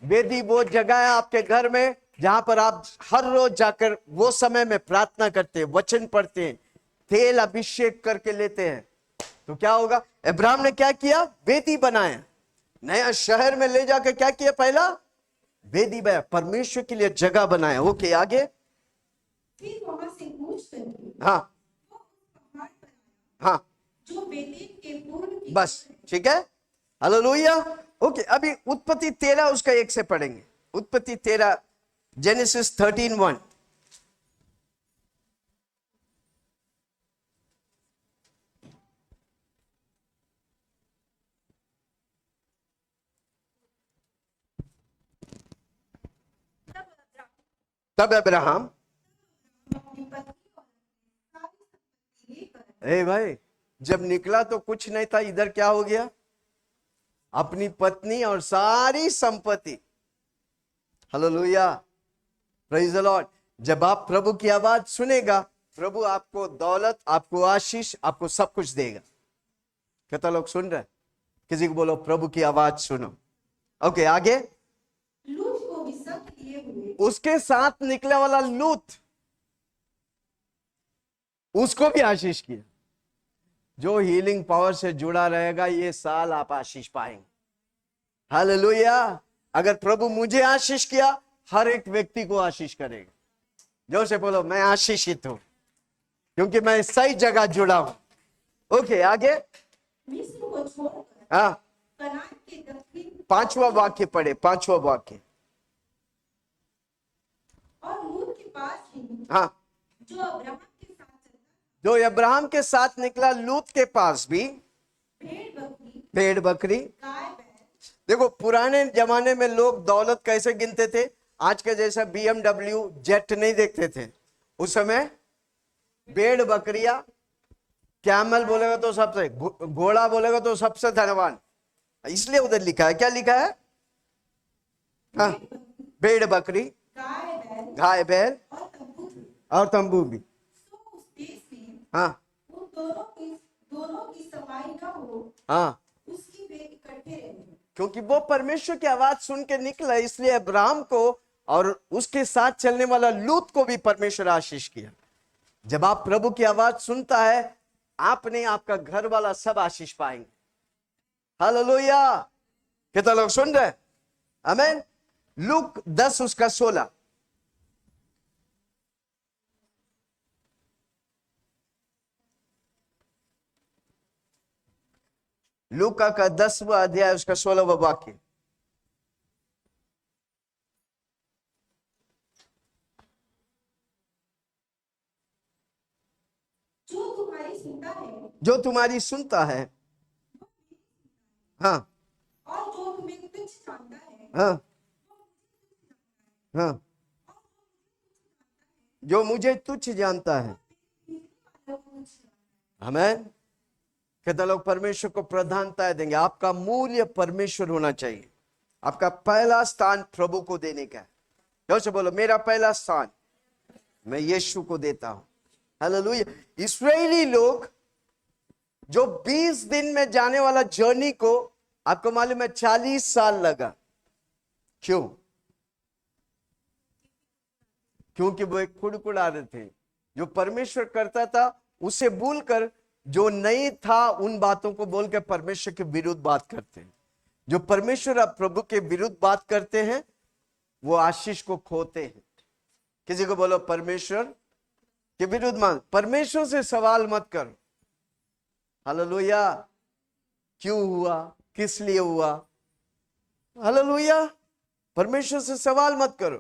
Speaker 1: वेदी वो जगह है आपके घर में जहां पर आप हर रोज जाकर वो समय में प्रार्थना करते हैं, वचन पढ़ते हैं, तेल अभिषेक करके लेते हैं। तो क्या होगा? अब्राहम ने क्या किया? वेदी बनाया। नया शहर में ले जाकर क्या किया? पहला वेदी बनाया, परमेश्वर के लिए जगह बनाया। ओके, आगे।
Speaker 2: फिर वहां से कूच करके
Speaker 1: हाँ
Speaker 2: वो उस पहाड़ पर आया
Speaker 1: हाँ,
Speaker 2: जो बेतेल के पूर्व की
Speaker 1: बस ठीक है। हालेलुया। ओके, अभी उत्पत्ति 13 उसका 1 से पढ़ेंगे। उत्पत्ति 13, जेनेसिस 13:1। तब अब्राहम,
Speaker 2: अपनी पत्नी और सारी संपत्ति लेकर
Speaker 1: ए भाई, जब निकला तो कुछ नहीं था, इधर क्या हो गया? अपनी पत्नी और सारी संपत्ति। Hallelujah, praise the Lord. जब आप प्रभु की आवाज सुनेगा, प्रभु आपको दौलत, आपको आशीष, आपको सब कुछ देगा। कितना लोग सुन रहे? किसी को बोलो प्रभु की आवाज सुनो। ओके, आगे।
Speaker 2: लूत को भी संग लिए हुए
Speaker 1: उसके साथ निकले वाला लूत, उसको भी आशीष किया। जो हीलिंग पावर से जुड़ा रहेगा, ये साल आप आशीष पाएंगे। हालेलुया। अगर प्रभु मुझे आशीष किया, हर एक व्यक्ति को आशीष करेगा। जोर से बोलो, मैं आशीषित हूं क्योंकि मैं सही जगह जुड़ा हूं। ओके, आगे।
Speaker 2: मिस्र को छोड़कर
Speaker 1: हाँ,
Speaker 2: कनान के दक्षिण
Speaker 1: 5वां वाक्य पढ़े, 5वां वाक्य।
Speaker 2: और लूत के पास ही
Speaker 1: हाँ,
Speaker 2: जो अब्राहम के साथ चलता
Speaker 1: जो अब्राहम के साथ निकला, लूत के पास भी भेड़ बकरी,
Speaker 2: गाय बैल
Speaker 1: देखो पुराने जमाने में लोग दौलत कैसे गिनते थे? आज के जैसा BMW जेट नहीं देखते थे। उस समय भेड़ बकरियां, कैमल बोलेगा तो सबसे, घोड़ा बोलेगा तो सबसे धनवान। इसलिए उधर लिखा है, क्या लिखा है? हाँ, भेड़ बकरी, गाय बैल और तंबू भी।
Speaker 2: सो उस देश में
Speaker 1: हाँ
Speaker 2: उन दोनों की समाई न हो,
Speaker 1: हाँ,
Speaker 2: उसकी वे इकट्ठे रहे।
Speaker 1: क्योंकि वो परमेश्वर की आवाज सुन के निकला, इसलिए अब्राहम को और उसके साथ चलने वाला लूत को भी परमेश्वर आशीष किया। जब आप प्रभु की आवाज सुनता है, आपने, आपका घर वाला सब आशीष पाएंगे। हालेलुया। कितना लोग सुन रहे? आमीन। लूक 10 उसका 16। लूका का 10वां अध्याय उसका 16वां वाक्य।
Speaker 2: जो तुम्हारी सुनता है
Speaker 1: जो तुम्हारी सुनता है, हाँ
Speaker 2: और जो तुम्हें तुच्छ जानता है,
Speaker 1: हाँ हाँ, जो मुझे तुच्छ जानता है। आमीन। कितना लोग परमेश्वर को प्रधानता देंगे? आपका मूल्य परमेश्वर होना चाहिए। आपका पहला स्थान प्रभु को देने का है। जोर से बोलो, मेरा पहला स्थान मैं यीशु को देता हूं। हालेलुया। इस्राएली लोग जो 20 दिन में जाने वाला जर्नी को, आपको मालूम है 40 साल लगा। क्यों? क्योंकि वो एक कुड़कुड़ा रहे थे। जो परमेश्वर करता था उसे भूलकर, जो नहीं था उन बातों को बोल के परमेश्वर के विरुद्ध बात करते हैं। जो परमेश्वर अब प्रभु के विरुद्ध बात करते हैं, वो आशीष को खोते हैं। किसी को बोलो, परमेश्वर के विरुद्ध मान। परमेश्वर से सवाल मत करो। हालेलुया। क्यों हुआ, किस लिए हुआ? हालेलुया। परमेश्वर से सवाल मत करो।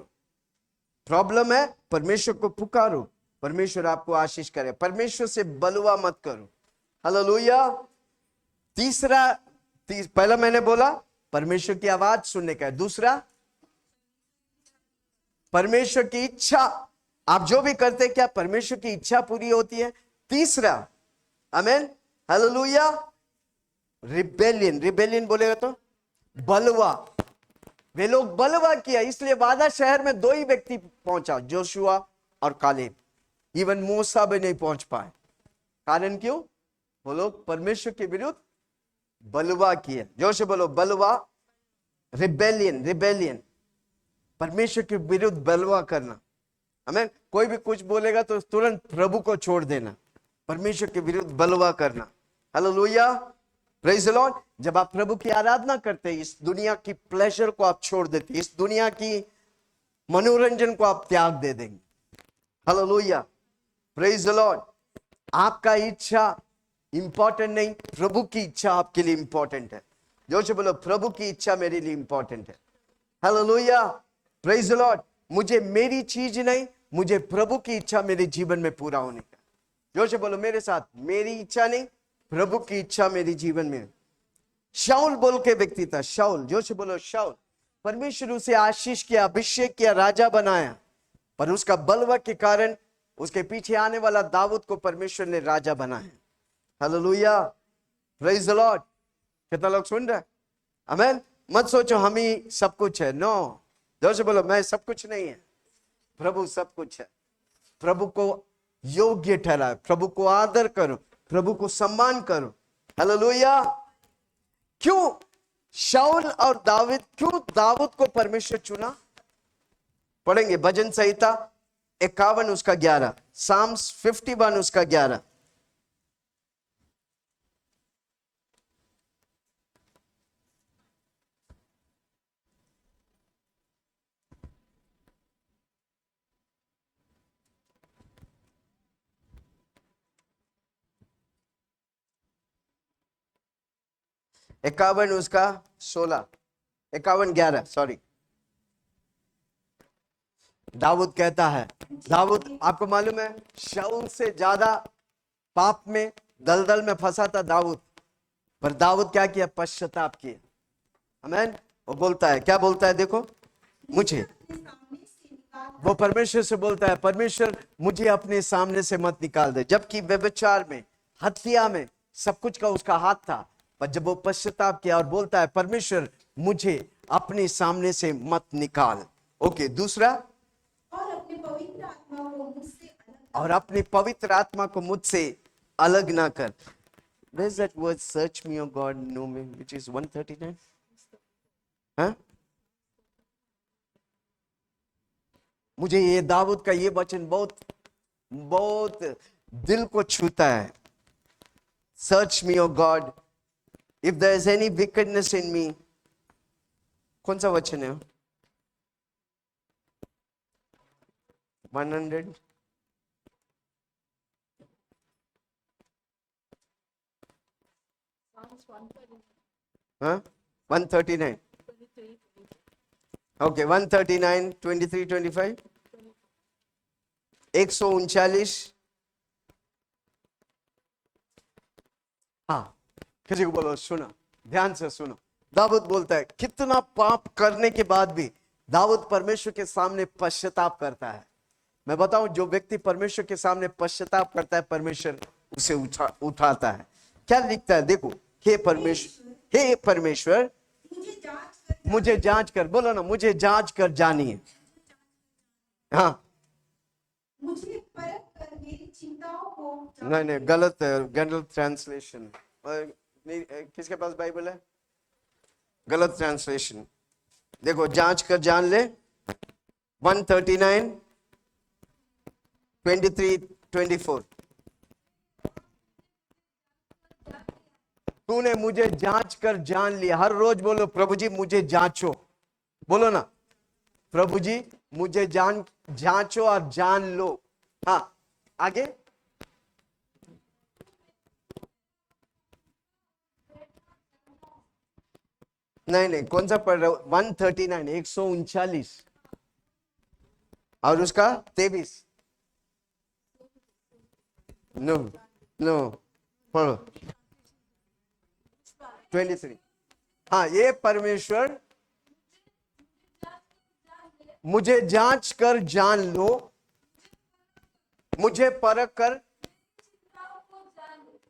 Speaker 1: प्रॉब्लम है, परमेश्वर को पुकारो, परमेश्वर आपको आशीष करे। परमेश्वर से बलवा मत करो। हालेलुया। तीसरा, पहला मैंने बोला परमेश्वर की आवाज सुनने का है। दूसरा, परमेश्वर की इच्छा। आप जो भी करते क्या परमेश्वर की इच्छा पूरी होती है? तीसरा, आमीन, हालेलुया, रिबेलियन। रिबेलियन बोलेगा तो बलवा। वे लोग बलवा किया, इसलिए वादा शहर में 2 ही व्यक्ति पहुंचा, जोशुआ और कालेब। इवन मूसा भी नहीं पहुंच पाए। कारण क्यों? वो लोग परमेश्वर के विरुद्ध बलवा किए। जोश बोलो, बलवा, रिबेलियन। रिबेलियन, परमेश्वर के विरुद्ध बलवा करना। हमें कोई भी कुछ बोलेगा तो तुरंत प्रभु को छोड़ देना, परमेश्वर के विरुद्ध बलवा करना। Hallelujah, praise the Lord. जब आप प्रभु की आराधना करते हैं, इस दुनिया की प्लेजर को आप छोड़ देते, इस दुनिया की मनोरंजन को आप त्याग दे देंगे। Hallelujah, praise the Lord. आपका इच्छा इंपॉर्टेंट नहीं, प्रभु की इच्छा आपके लिए इंपॉर्टेंट है। जो से बोलो, प्रभु की इच्छा मेरे लिए इंपॉर्टेंट है। Hallelujah, praise the Lord. मुझे मेरी चीज नहीं, मुझे प्रभु की इच्छा मेरे जीवन में पूरा होने का। जो से बोलो मेरे साथ, मेरी इच्छा नहीं, प्रभु की इच्छा मेरे जीवन में। शाऊल बोल के व्यक्ति था, शाऊल। जो से बोलो शाऊल। परमेश्वर उसे आशीष किया, अभिषेक किया, राजा बनाया। पर उसका बलवा के कारण उसके पीछे आने वाला दाऊद को परमेश्वर ने राजा बनाया। Hallelujah, praise the Lord. कितना लोग सुन रहे हैं? आमीन। मत सोचो हम ही सब कुछ है। नो, जोर से बोलो, मैं सब कुछ नहीं है, प्रभु सब कुछ है। प्रभु को योग्य ठहराए, प्रभु को आदर करो, प्रभु को सम्मान करो। हालेलुया। क्यों शाऊल और दाऊद, क्यों दाऊद को परमेश्वर चुना? पढ़ेंगे भजन संहिता 51 उसका 11, साम्स 51 उसका 11। इक्यावन उसका 16, 51:11, सॉरी। दाऊद कहता है, दाऊद आपको मालूम है शाऊल से ज्यादा पाप में दलदल में फंसा था दाऊद, पर दाऊद क्या किया? पश्चाताप किया। आमीन। वो बोलता है, क्या बोलता है? देखो, मुझे,
Speaker 2: अपने सामने से निकाल
Speaker 1: वो परमेश्वर से बोलता है, परमेश्वर मुझे अपने सामने से मत निकाल दे। जबकि व्यभिचार में, हत्या में, सब कुछ का उसका हाथ था, पर जब वो पश्चाताप किया और बोलता है, परमेश्वर मुझे अपने सामने से मत निकाल। ओके, दूसरा,
Speaker 2: और अपने पवित्र आत्मा को मुझसे अलग
Speaker 1: और अपनी पवित्र आत्मा को मुझसे अलग ना कर। Where is that word, search me O God, know me, which is 139? हाँ? मुझे ये दाऊद का ये वचन बहुत बहुत दिल को छूता है। Search me O God, if there is any wickedness in me. कौन सा वचन है? 100? हाँ, 139. ओके, 139, 23, 25, 139। हाँ, किसी को बोलो, सुनो, ध्यान से सुनो। दाऊद बोलता है, कितना पाप करने के बाद भी दाऊद परमेश्वर के सामने पश्चाताप करता है। मैं बताऊं, जो व्यक्ति परमेश्वर के सामने पश्चाताप करता है, परमेश्वर उसे उठाता है। क्या लिखता है? देखो, हे परमेश्वर मुझे जांच कर, बोलो ना, मुझे जांच कर जानिए। हाँ,
Speaker 2: मुझे परख कर मेरी चिंताओं को
Speaker 1: नहीं, गलत है, गलत ट्रांसलेशन। किसके पास बाइबल है? गलत ट्रांसलेशन। देखो, जांच कर जान ले, 139, 23, 24। तूने मुझे जांच कर जान लिया। हर रोज बोलो, प्रभु जी मुझे जांचो। बोलो ना, प्रभु जी मुझे जांचो और जान लो। हाँ, आगे। नहीं, कौन सा पढ़ रहे हो? 139, 139 और उसका 23। नो, पढ़ो 23। हाँ, ये परमेश्वर मुझे जांच कर जान लो, मुझे परख कर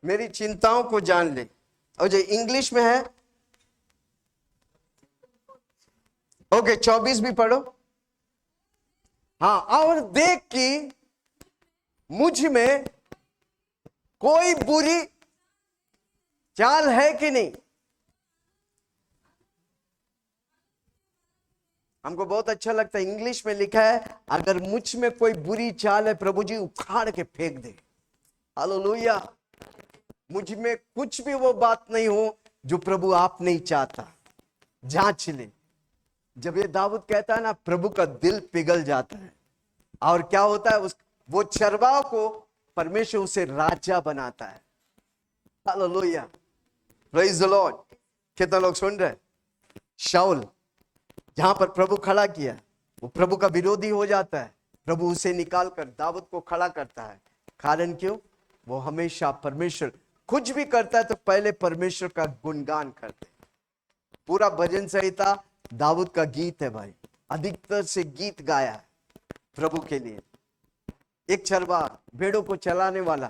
Speaker 1: मेरी चिंताओं को जान ले। और जो इंग्लिश में है, ओके, 24 भी पढ़ो। हाँ, और देख कि मुझ में कोई बुरी चाल है कि नहीं। हमको बहुत अच्छा लगता है, इंग्लिश में लिखा है, अगर मुझ में कोई बुरी चाल है, प्रभु जी उखाड़ के फेंक दे। हालेलुया। मुझ में कुछ भी वो बात नहीं हो जो प्रभु आप नहीं चाहता। जांच ले। जब ये दाऊद कहता है ना, प्रभु का दिल पिघल जाता है। और क्या होता है? वो चरवाह को परमेश्वर उसे राजा बनाता है। Hallelujah, praise the Lord. कितना लोग सुन रहे? शाऊल जहां पर प्रभु खड़ा किया, वो प्रभु का विरोधी हो जाता है। प्रभु उसे निकालकर दाऊद को खड़ा करता है। कारण क्यों? वो हमेशा परमेश्वर, कुछ भी करता है तो पहले परमेश्वर का गुणगान करते। पूरा भजन संहिता दाऊद का गीत है भाई, अधिकतर से गीत गाया है। प्रभु के लिए। एक चरवाहा भेड़ों को चलाने वाला,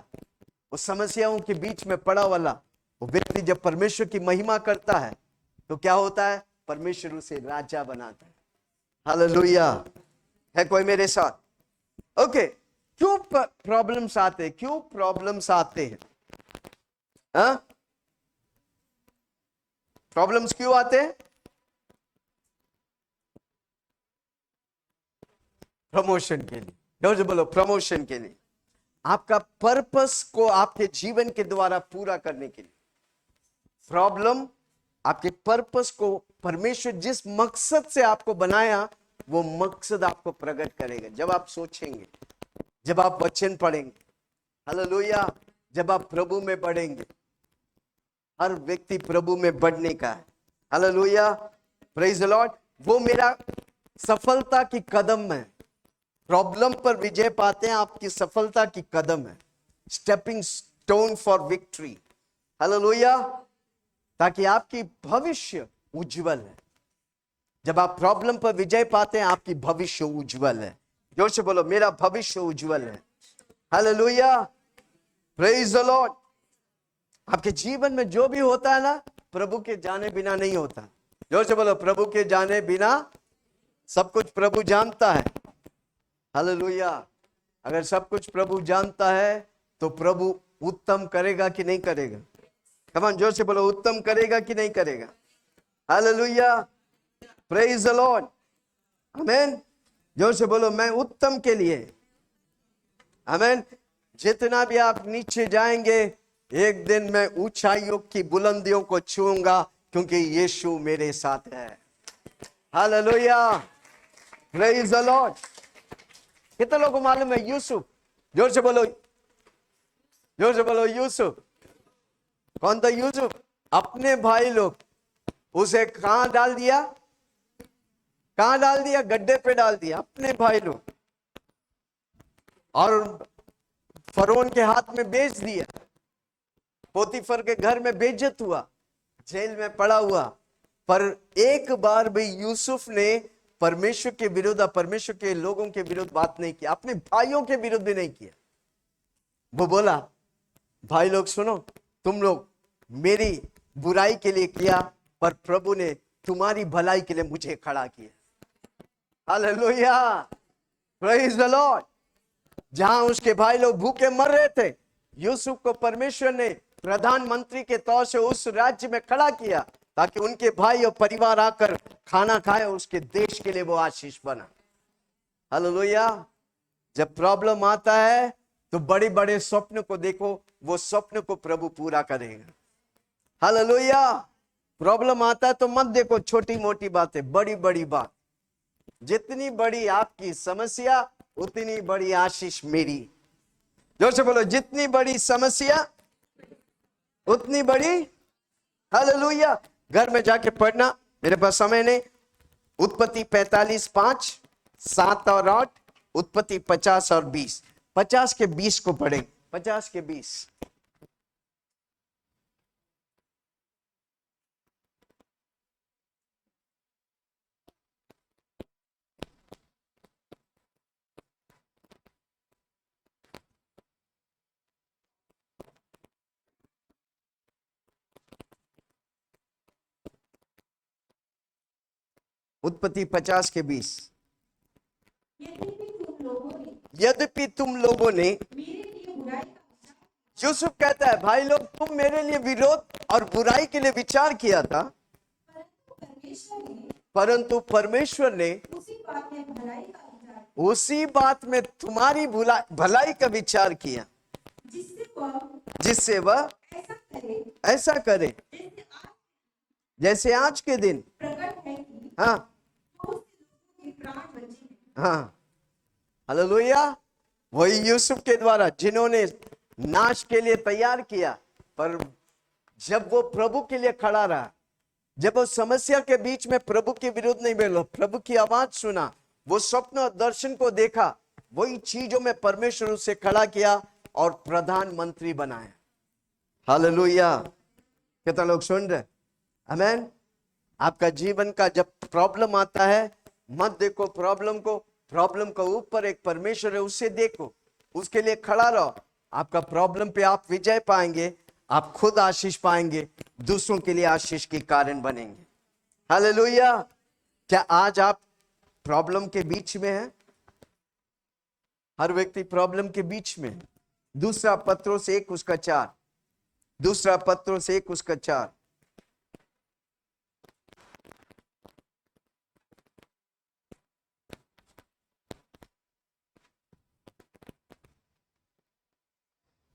Speaker 1: वो समस्याओं के बीच में पड़ा वाला वो व्यक्ति जब परमेश्वर की महिमा करता है तो क्या होता है? परमेश्वर उसे राजा बनाता है। हालेलुया। है कोई मेरे साथ? ओके, क्यों प्रॉब्लम्स आते हैं? क्यों प्रॉब्लम्स आते हैं? हाँ, प्रॉब्लम्स क्यों आते हैं? प्रमोशन के लिए। जोर से बोलो, प्रमोशन के लिए। आपका पर्पस को आपके जीवन के द्वारा पूरा करने के लिए। प्रॉब्लम आपके पर्पस को, परमेश्वर जिस मकसद से आपको बनाया वो मकसद आपको प्रकट करेगा। जब आप सोचेंगे, जब आप वचन पढ़ेंगे, हालेलुया, जब आप प्रभु में बढ़ेंगे। हर व्यक्ति प्रभु में बढ़ने का है। Hallelujah, praise the Lord. वो मेरा सफलता की कदम है। प्रॉब्लम पर विजय पाते हैं आपकी सफलता की कदम है, stepping stone for victory. Hallelujah, ताकि आपकी भविष्य उज्जवल है। जब आप प्रॉब्लम पर विजय पाते हैं आपकी भविष्य उज्जवल है। जोर से बोलो, मेरा भविष्य उज्जवल है। Hallelujah, praise the Lord. आपके जीवन में जो भी होता है ना, प्रभु के जाने बिना नहीं होता। जोर से बोलो, प्रभु के जाने बिना सब कुछ प्रभु जानता है। हालेलुया। अगर सब कुछ प्रभु जानता है तो प्रभु उत्तम करेगा कि नहीं करेगा? कम ऑन, जोर से बोलो, उत्तम करेगा कि नहीं करेगा? हालेलुया, प्रेज द लॉर्ड, आमेन। जोर से बोलो, मैं उत्तम के लिए, आमेन। जितना भी आप नीचे जाएंगे, एक दिन मैं ऊंचाइयों की बुलंदियों को छूऊंगा, क्योंकि यीशु मेरे साथ है। Hallelujah, praise the Lord. कितने लोगों को मालूम है यूसुफ? जोर से बोलो, जोर से बोलो, यूसुफ। कौन था यूसुफ? अपने भाई लोग उसे कहां डाल दिया? कहां डाल दिया? गड्ढे पे डाल दिया, अपने भाई लोग, और फरोन के हाथ में बेच दिया। पोतीफर के घर में बेइज्जत हुआ, जेल में पड़ा हुआ। पर एक बार भी यूसुफ ने परमेश्वर के विरुद्ध, परमेश्वर के लोगों के विरुद्ध बात नहीं किया, अपने भाइयों के विरुद्ध भी नहीं किया। वो बोला, भाई लोग सुनो, तुम लोग मेरी बुराई के लिए किया, पर प्रभु ने तुम्हारी भलाई के लिए मुझे खड़ा किया। Hallelujah, praise the Lord. जहां उसके भाई लोग भूखे मर रहे थे, यूसुफ को परमेश्वर ने प्रधानमंत्री के तौर से उस राज्य में खड़ा किया, ताकि उनके भाई और परिवार आकर खाना खाए, उसके देश के लिए वो आशीष बना। हालेलुया। जब प्रॉब्लम आता है तो बड़े बड़े स्वप्न को देखो, वो स्वप्न को प्रभु पूरा करेगा। हालेलुया। प्रॉब्लम आता है तो मत देखो छोटी मोटी बातें, बड़ी बड़ी बात। जितनी बड़ी आपकी समस्या उतनी बड़ी आशीष मेरी। जोर से बोलो, जितनी बड़ी समस्या उतनी बड़ी। हालेलुया। घर में जाके पढ़ना, मेरे पास समय नहीं। उत्पत्ति 45:5, 7 और 8, उत्पत्ति 50 और 20। 50 के 20 को पढ़ेंगे, 50 के 20। उत्पत्ति 50 के 20। यद्यपि तुम लोगों ने यूसुफ कहता है, भाई लोग तुम मेरे लिए विरोध और बुराई के लिए विचार किया था, परंतु परमेश्वर ने उसी बात में तुम्हारी भलाई का विचार किया, जिससे वह ऐसा करे जैसे आज के दिन। हाँ हाँ, हालेलुया। वही यूसुफ के द्वारा जिन्होंने नाश के लिए तैयार किया, पर जब वो प्रभु के लिए खड़ा रहा, जब वो समस्या के बीच में प्रभु के विरुद्ध नहीं बोला, प्रभु की आवाज सुना, वो स्वप्न और दर्शन को देखा, वही चीजों में परमेश्वर उसे खड़ा किया और प्रधानमंत्री बनाया। हालेलुया। कितना लोग सुन रहे? आमेन। आपका जीवन का जब प्रॉब्लम आता है, मत देखो प्रॉब्लम को, प्रॉब्लम का ऊपर एक परमेश्वर है, उससे देखो, उसके लिए खड़ा रहो। आपका प्रॉब्लम पे आप विजय पाएंगे, आप खुद आशीष पाएंगे, दूसरों के लिए आशीष के कारण बनेंगे। हालेलुया। क्या आज आप प्रॉब्लम के बीच में हैं? हर व्यक्ति प्रॉब्लम के बीच में है। दूसरा पत्रोस 1:4, दूसरा पत्रोस 1:4।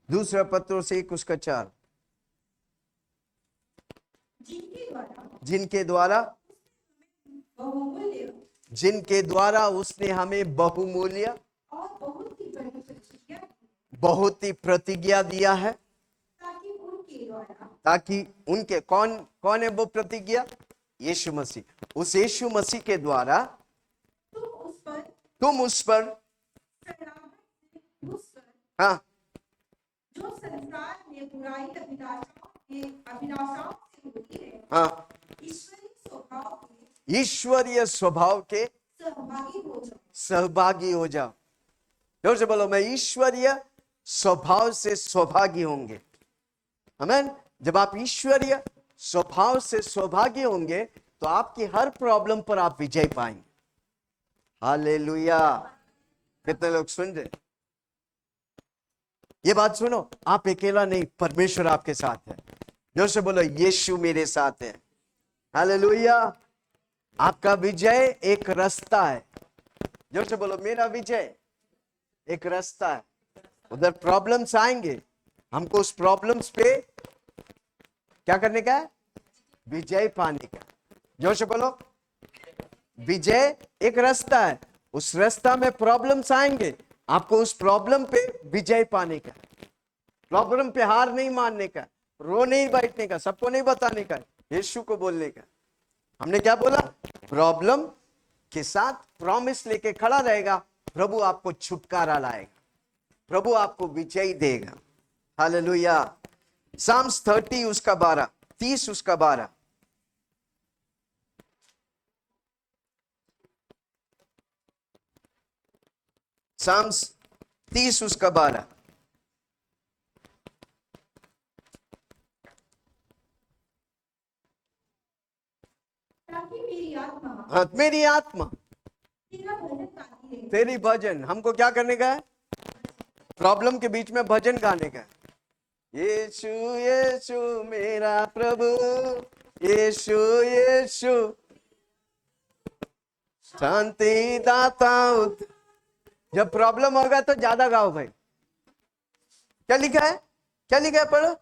Speaker 1: दूसरा पत्रोस 1:4।
Speaker 2: जिनके द्वारा
Speaker 1: जिनके द्वारा
Speaker 2: बहुमूल्य
Speaker 1: जिनके द्वारा उसने हमें बहुमूल्य
Speaker 2: और बहुत ही बड़ी प्रतिज्ञा की,
Speaker 1: बहुत ही प्रतिज्ञा दिया है,
Speaker 2: ताकि उनके द्वारा
Speaker 1: ताकि उनके, कौन कौन है वो प्रतिज्ञा? यीशु मसीह। उस यीशु मसीह के द्वारा
Speaker 2: तुम उस पर
Speaker 1: तुम उस पर,
Speaker 2: सराहना से घुसकर,
Speaker 1: हाँ,
Speaker 2: जो संसार में बुराई अभिलाषाओं से होती है,
Speaker 1: हाँ,
Speaker 2: ईश्वरीय स्वभाव के
Speaker 1: ईश्वरीय स्वभाव के
Speaker 2: सहभागी हो जाओ।
Speaker 1: सहभागी हो जाओ। जोर से बोलो, मैं ईश्वरीय स्वभाव से सहभागी होंगे। आमीन। जब आप ईश्वरीय स्वभाव से सहभागी होंगे तो आपकी हर प्रॉब्लम पर आप विजय पाएंगे। हालेलुया। कितने लोग सुन रहे? ये बात सुनो, आप अकेला नहीं, परमेश्वर आपके साथ है। जोर से बोलो, यीशु मेरे साथ है। हालेलुया। आपका विजय एक रास्ता है। जोर से बोलो, मेरा विजय एक रास्ता है। उधर प्रॉब्लम्स आएंगे, हमको उस प्रॉब्लम्स पे क्या करने का है? विजय पाने का। जोर से बोलो, विजय एक रास्ता है। उस रास्ता में प्रॉब्लम्स आएंगे, आपको उस प्रॉब्लम पे विजय पाने का, प्रॉब्लम पे हार नहीं मानने का, रो नहीं बैठने का, सबको नहीं बताने का, यीशु को बोलने का। हमने क्या बोला? प्रॉब्लम के साथ प्रॉमिस लेके खड़ा रहेगा, प्रभु आपको छुटकारा लाएगा, प्रभु आपको विजय देगा। हालेलुया। साम्स 30 उसका 12, 30 उसका 12। साम्स 30 उसका 12।
Speaker 2: ताकि मेरी आत्मा
Speaker 1: हाँ, मेरी आत्मा
Speaker 2: तेरा भजन गाती रहे।
Speaker 1: तेरी भजन, हमको क्या करने का है? प्रॉब्लम के बीच में भजन गाने का। यीशु यीशु मेरा प्रभु, यीशु यीशु शांति दाता। जब प्रॉब्लम होगा तो ज्यादा गाओ भाई। क्या लिखा है? क्या लिखा है? पढ़ो।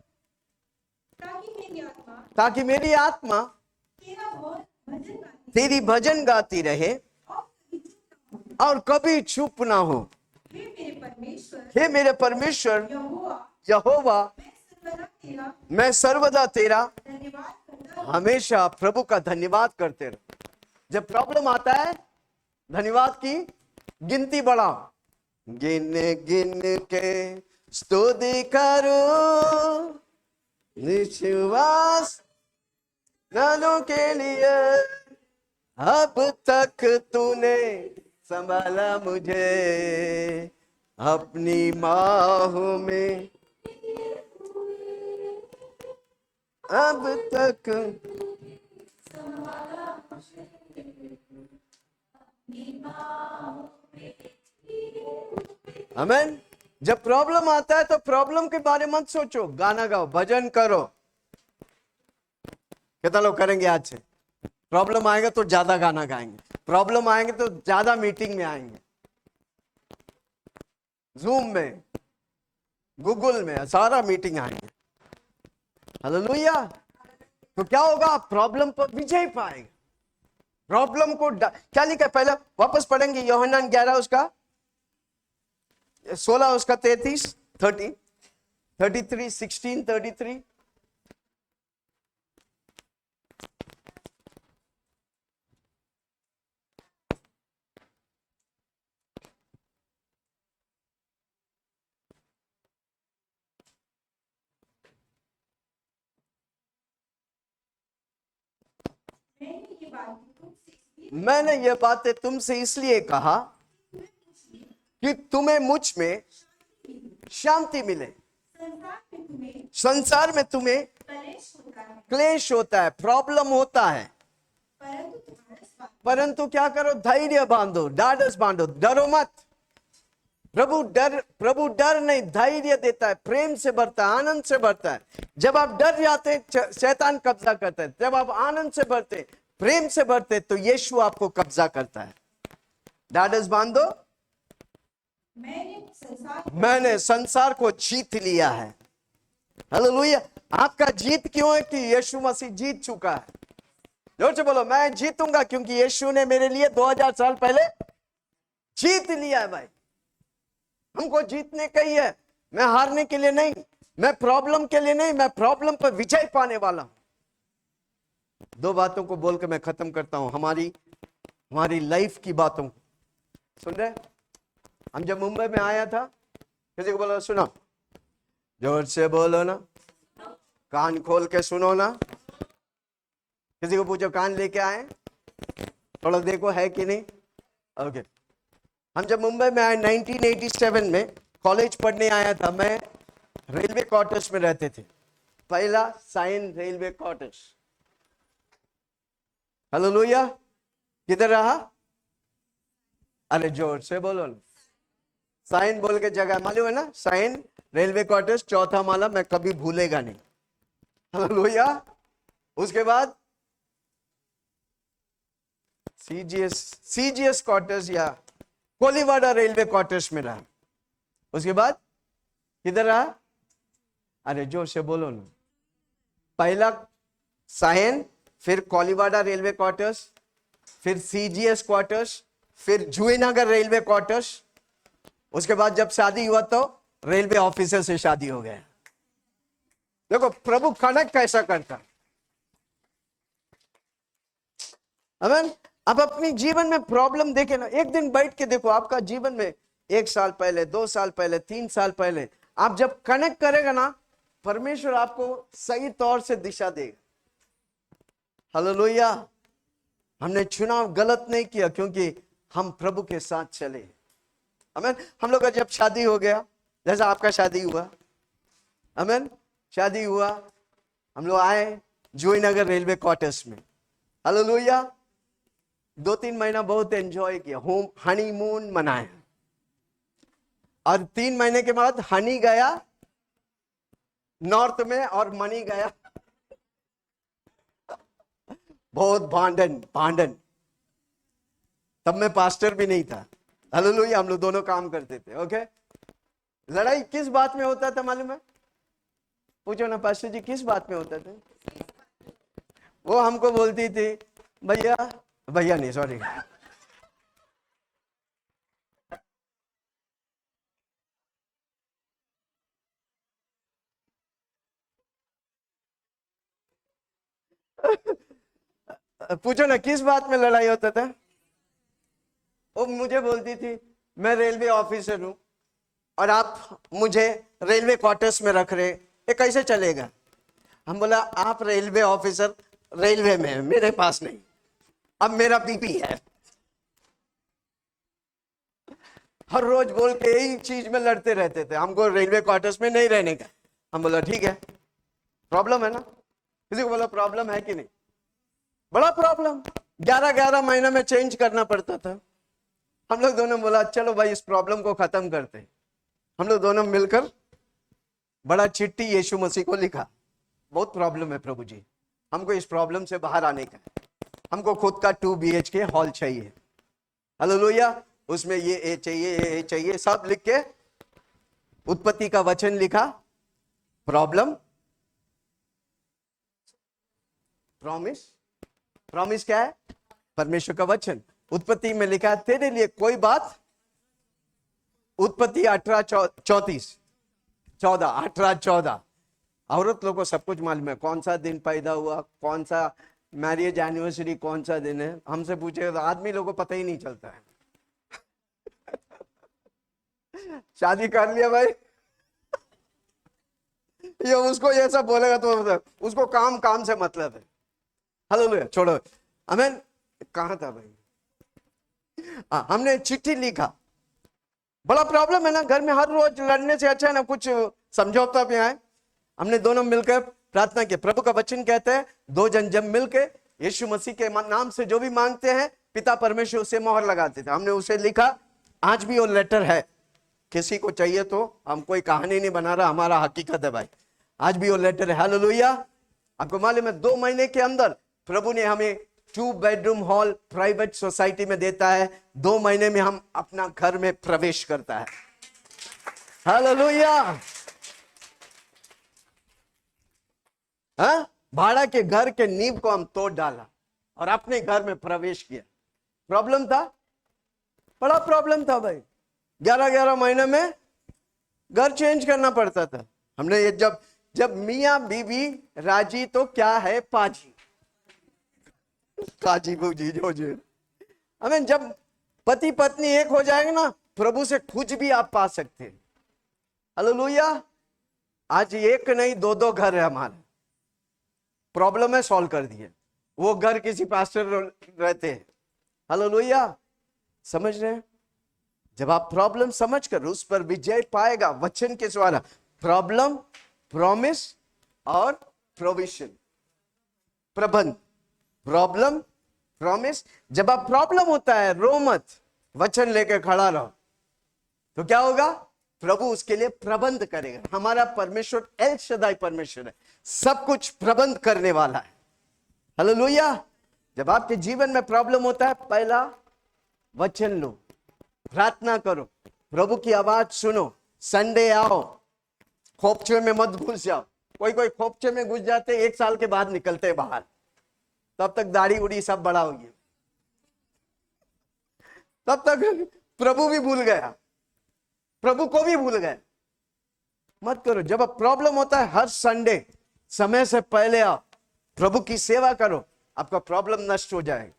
Speaker 1: ताकि मेरी आत्मा तेरी भजन गाती रहे और कभी चुप ना हो। हे मेरे परमेश्वर यहोवा, मैं सर्वदा तेरा हमेशा प्रभु का धन्यवाद करते रहो। जब प्रॉब्लम आता है, धन्यवाद की गिनती बढ़ाओ। गिन गिन के स्तुति करो, विश्वास नालों के लिए अब तक तूने संभाला मुझे अपनी बाहों में, अब तक। आमीन। जब प्रॉब्लम आता है तो प्रॉब्लम के बारे में मत सोचो, गाना गाओ, भजन करो। कितना लोग करेंगे? आज से प्रॉब्लम आएगा तो ज्यादा गाना गाएंगे, प्रॉब्लम आएंगे तो ज्यादा मीटिंग में आएंगे, जूम में, गूगल में, सारा मीटिंग आएंगे। हालेलुया। तो क्या होगा? प्रॉब्लम पर विजय पाएगा। प्रॉब्लम को क्या लिखा है? पहले वापस पढ़ेंगे, यूहन्ना 11 उसका 16 उसका 33, 30, 33, 16, 33। मैंने ये बातें तुमसे इसलिए कहा कि तुम्हें मुझ में शांति मिले।
Speaker 2: संसार में तुम्हें
Speaker 1: क्लेश होता है, प्रॉब्लम होता है, परंतु क्या करो, धैर्य बांधो, ढाढ़स बांधो, डरो मत। प्रभु डर नहीं, धैर्य देता है, प्रेम से भरता है, आनंद से भरता है। जब आप डर जाते हैं, शैतान कब्जा करता है। जब आप आनंद से भरते, प्रेम से भरते, तो यीशु आपको कब्जा करता है। ढाढ़स बांधो, मैंने संसार को जीत लिया है। हालेलुया। आपका जीत क्यों है? कि यीशु मसीह जीत चुका है। जोर से बोलो, मैं जीतूंगा, क्योंकि यीशु ने मेरे लिए 2000 साल पहले जीत लिया है। भाई, हमको जीतने का ही है, मैं हारने के लिए नहीं, मैं प्रॉब्लम के लिए नहीं, मैं प्रॉब्लम पर विजय पाने वाला हूं। 2 बातों को बोल के मैं खत्म करता हूं, हमारी लाइफ की बातों को। सुन रहे? हम जब मुंबई में आया था, किसी को बोलो सुनो, जोर से बोलो ना, कान खोल के सुनो ना। किसी को पूछो कान लेके आए, थोड़ा देखो है कि नहीं। ओके। हम जब मुंबई में आए 1987 में, कॉलेज पढ़ने आया था मैं। रेलवे क्वार्टर्स में रहते थे, पहला साइन रेलवे क्वार्टर्स। हालेलुया। किधर रहा? अरे जोर से बोलो ना। साइन बोल के जगह मालूम है ना, साइन रेलवे क्वार्टर्स, 4था माला, मैं कभी भूलेगा नहीं। हालेलुया। उसके बाद सीजीएस क्वार्टर्स या कोलीवाड़ा रेलवे क्वार्टर्स में रहा। उसके बाद किधर रहा? अरे जोर से बोलो ना। पहला सायन, फिर कोलीवाड़ा रेलवे क्वार्टर्स, फिर सीजीएस क्वार्टर्स, फिर जुएनगर रेलवे क्वार्टर्स। उसके बाद जब शादी हुआ तो रेलवे ऑफिसर से शादी हो गया। देखो प्रभु कनेक्ट कैसा करता। आमीन। अब अपनी जीवन में प्रॉब्लम देखे ना, एक दिन बैठ के देखो आपका जीवन में 1 साल पहले, 2 साल पहले, 3 साल पहले, आप जब कनेक्ट करेगा ना, परमेश्वर आपको सही तौर से दिशा देगा। हालेलुया। हमने चुनाव गलत नहीं किया, क्योंकि हम प्रभु के साथ चले। आमीन। हम लोग का जब शादी हो गया, जैसा आपका शादी हुआ, आमीन, शादी हुआ, हम लोग आए जुएनगर रेलवे क्वार्टर्स में। हालेलुया। 2-3 महीना बहुत एंजॉय किया, होम हनीमून मनाया। और 3 महीने के बाद हनी गया नॉर्थ में और मनी गया बहुत भांडन। तब मैं पास्टर भी नहीं था। हालेलुया। हम लोग दोनों काम करते थे। ओके। लड़ाई किस बात में होता था मालूम है? पूछो ना पास्टर जी, किस बात में होता था? वो हमको बोलती थी, भैया नहीं, सॉरी, पूछो ना किस बात में लड़ाई होता था? वो मुझे बोलती थी, मैं रेलवे ऑफिसर हूं और आप मुझे रेलवे क्वार्टर्स में रख रहे, ये कैसे चलेगा? हम बोला, आप रेलवे ऑफिसर रेलवे में है, मेरे पास नहीं। अब मेरा बीपी है। हर रोज बोल के यही चीज में लड़ते रहते थे, हमको रेलवे क्वार्टर्स में नहीं रहने का। हम बोला ठीक है, प्रॉब्लम है ना। किसी को बोला प्रॉब्लम है कि नहीं? बड़ा प्रॉब्लम, 11 महीने में चेंज करना पड़ता था। हम लोग दोनों बोला चलो भाई इस प्रॉब्लम को खत्म करते हैं। हम लोग दोनों मिलकर बड़ा चिट्ठी यीशु मसीह को लिखा, बहुत प्रॉब्लम है प्रभु जी, हमको इस प्रॉब्लम से बाहर आने का, हमको खुद का 2 BHK हॉल चाहिए। हालेलुया। उसमें ये चाहिए, सब लिख के उत्पत्ति का वचन लिखा, प्रॉब्लम, प्रॉमिस क्या है? परमेश्वर का वचन। उत्पत्ति में लिखा है तेरे लिए कोई बात, उत्पत्ति 18:14। औरत लोगों को सब कुछ मालूम है, कौन सा दिन पैदा हुआ, कौन सा मैरिज एनिवर्सरी, कौन सा दिन है। हमसे पूछे तो आदमी लोगों को पता ही नहीं चलता है। शादी कर लिया भाई, ये उसको ये सब बोलेगा तो उसको काम से मतलब है। हालेलुया। छोड़ो। आमीन। कहां था भाई? हमने चिट्ठी लिखा बड़ा प्रॉब्लम है ना घर में, हर रोज लड़ने से अच्छा है ना कुछ समझौता पे आए। हमने दोनों मिलकर प्रार्थना की। प्रभु का वचन कहते हैं दो जन जब मिलकर यीशु मसीह के नाम से जो भी मांगते हैं पिता परमेश्वर उसे मोहर लगाते थे। हमने उसे लिखा, आज भी वो लेटर है, किसी को चाहिए तो, हम कोई कहानी नहीं बना रहा, हमारा हकीकत है भाई, आज भी वो लेटर है। हालेलुया। आपको मालूम है 2 महीने के अंदर प्रभु ने हमें 2 बेडरूम हॉल प्राइवेट सोसाइटी में देता है। 2 महीने में हम अपना घर में प्रवेश करता है। हालेलुया। हाँ, भाड़ा के घर के नींव को हम तोड़ डाला और अपने घर में प्रवेश किया। प्रॉब्लम था, बड़ा प्रॉब्लम था भाई। 11 महीने में घर चेंज करना पड़ता था। हमने ये जब मियां बीवी राजी तो क्या है पाजी, काजी बूजी जो जी। हमें जब पति पत्नी एक हो जाएंगे ना, प्रभु से कुछ भी आप पा सकते हैं। हालेलुया। आज एक नहीं 2 घर है हमारे, प्रॉब्लम है सॉल्व कर दिए। वो घर किसी पास्टर रहते हैं। हालेलुया। समझ रहे हैं? जब आप प्रॉब्लम समझकर उस पर विजय पाएगा वचन के द्वारा, प्रॉब्लम, प्रॉमिस और प्रोविजन, प्रबंध। Problem, promise. जब आप प्रॉब्लम होता है रो मत, वचन लेकर खड़ा रहो, तो क्या होगा? प्रभु उसके लिए प्रबंध करेगा। हमारा परमेश्वर एल शदाई परमेश्वर है, सब कुछ प्रबंध करने वाला है। हालेलुया। जब आपके जीवन में प्रॉब्लम होता है, पहला वचन लो, प्रार्थना करो, प्रभु की आवाज सुनो, संडे आओ, खोपचे में मत घुस जाओ। कोई खोपचे में घुस जाते 1 साल के बाद निकलते बाहर, तब तक दाढ़ी उड़ी सब बड़ा हो गया, तब तक प्रभु भी भूल गया, प्रभु को भी भूल गए। मत करो। जब अब प्रॉब्लम होता है, हर संडे समय से पहले आओ, प्रभु की सेवा करो, आपका प्रॉब्लम नष्ट हो जाएगा।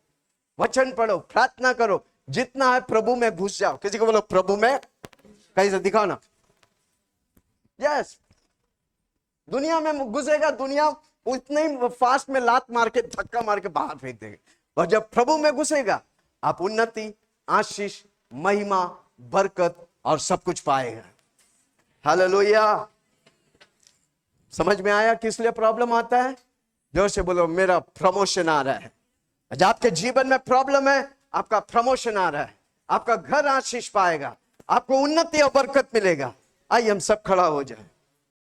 Speaker 1: वचन पढ़ो, प्रार्थना करो, जितना है प्रभु में घुस जाओ। किसी को बोलो प्रभु में, कहीं से दिखाओ ना। यस, दुनिया में घुसेगा, दुनिया उतने ही फास्ट में लात मार के धक्का मार के बाहर फेंक देगा। और जब प्रभु में घुसेगा, आप उन्नति, आशीष, महिमा, बरकत और सब कुछ पाएगा। हालेलुया। समझ में आया किस लिए प्रॉब्लम आता है? जोर से बोलो, मेरा प्रमोशन आ रहा है। जब आपके जीवन में प्रॉब्लम है, आपका प्रमोशन आ रहा है, आपका घर आशीष पाएगा, आपको उन्नति और बरकत मिलेगा। आइए हम सब खड़ा हो जाए।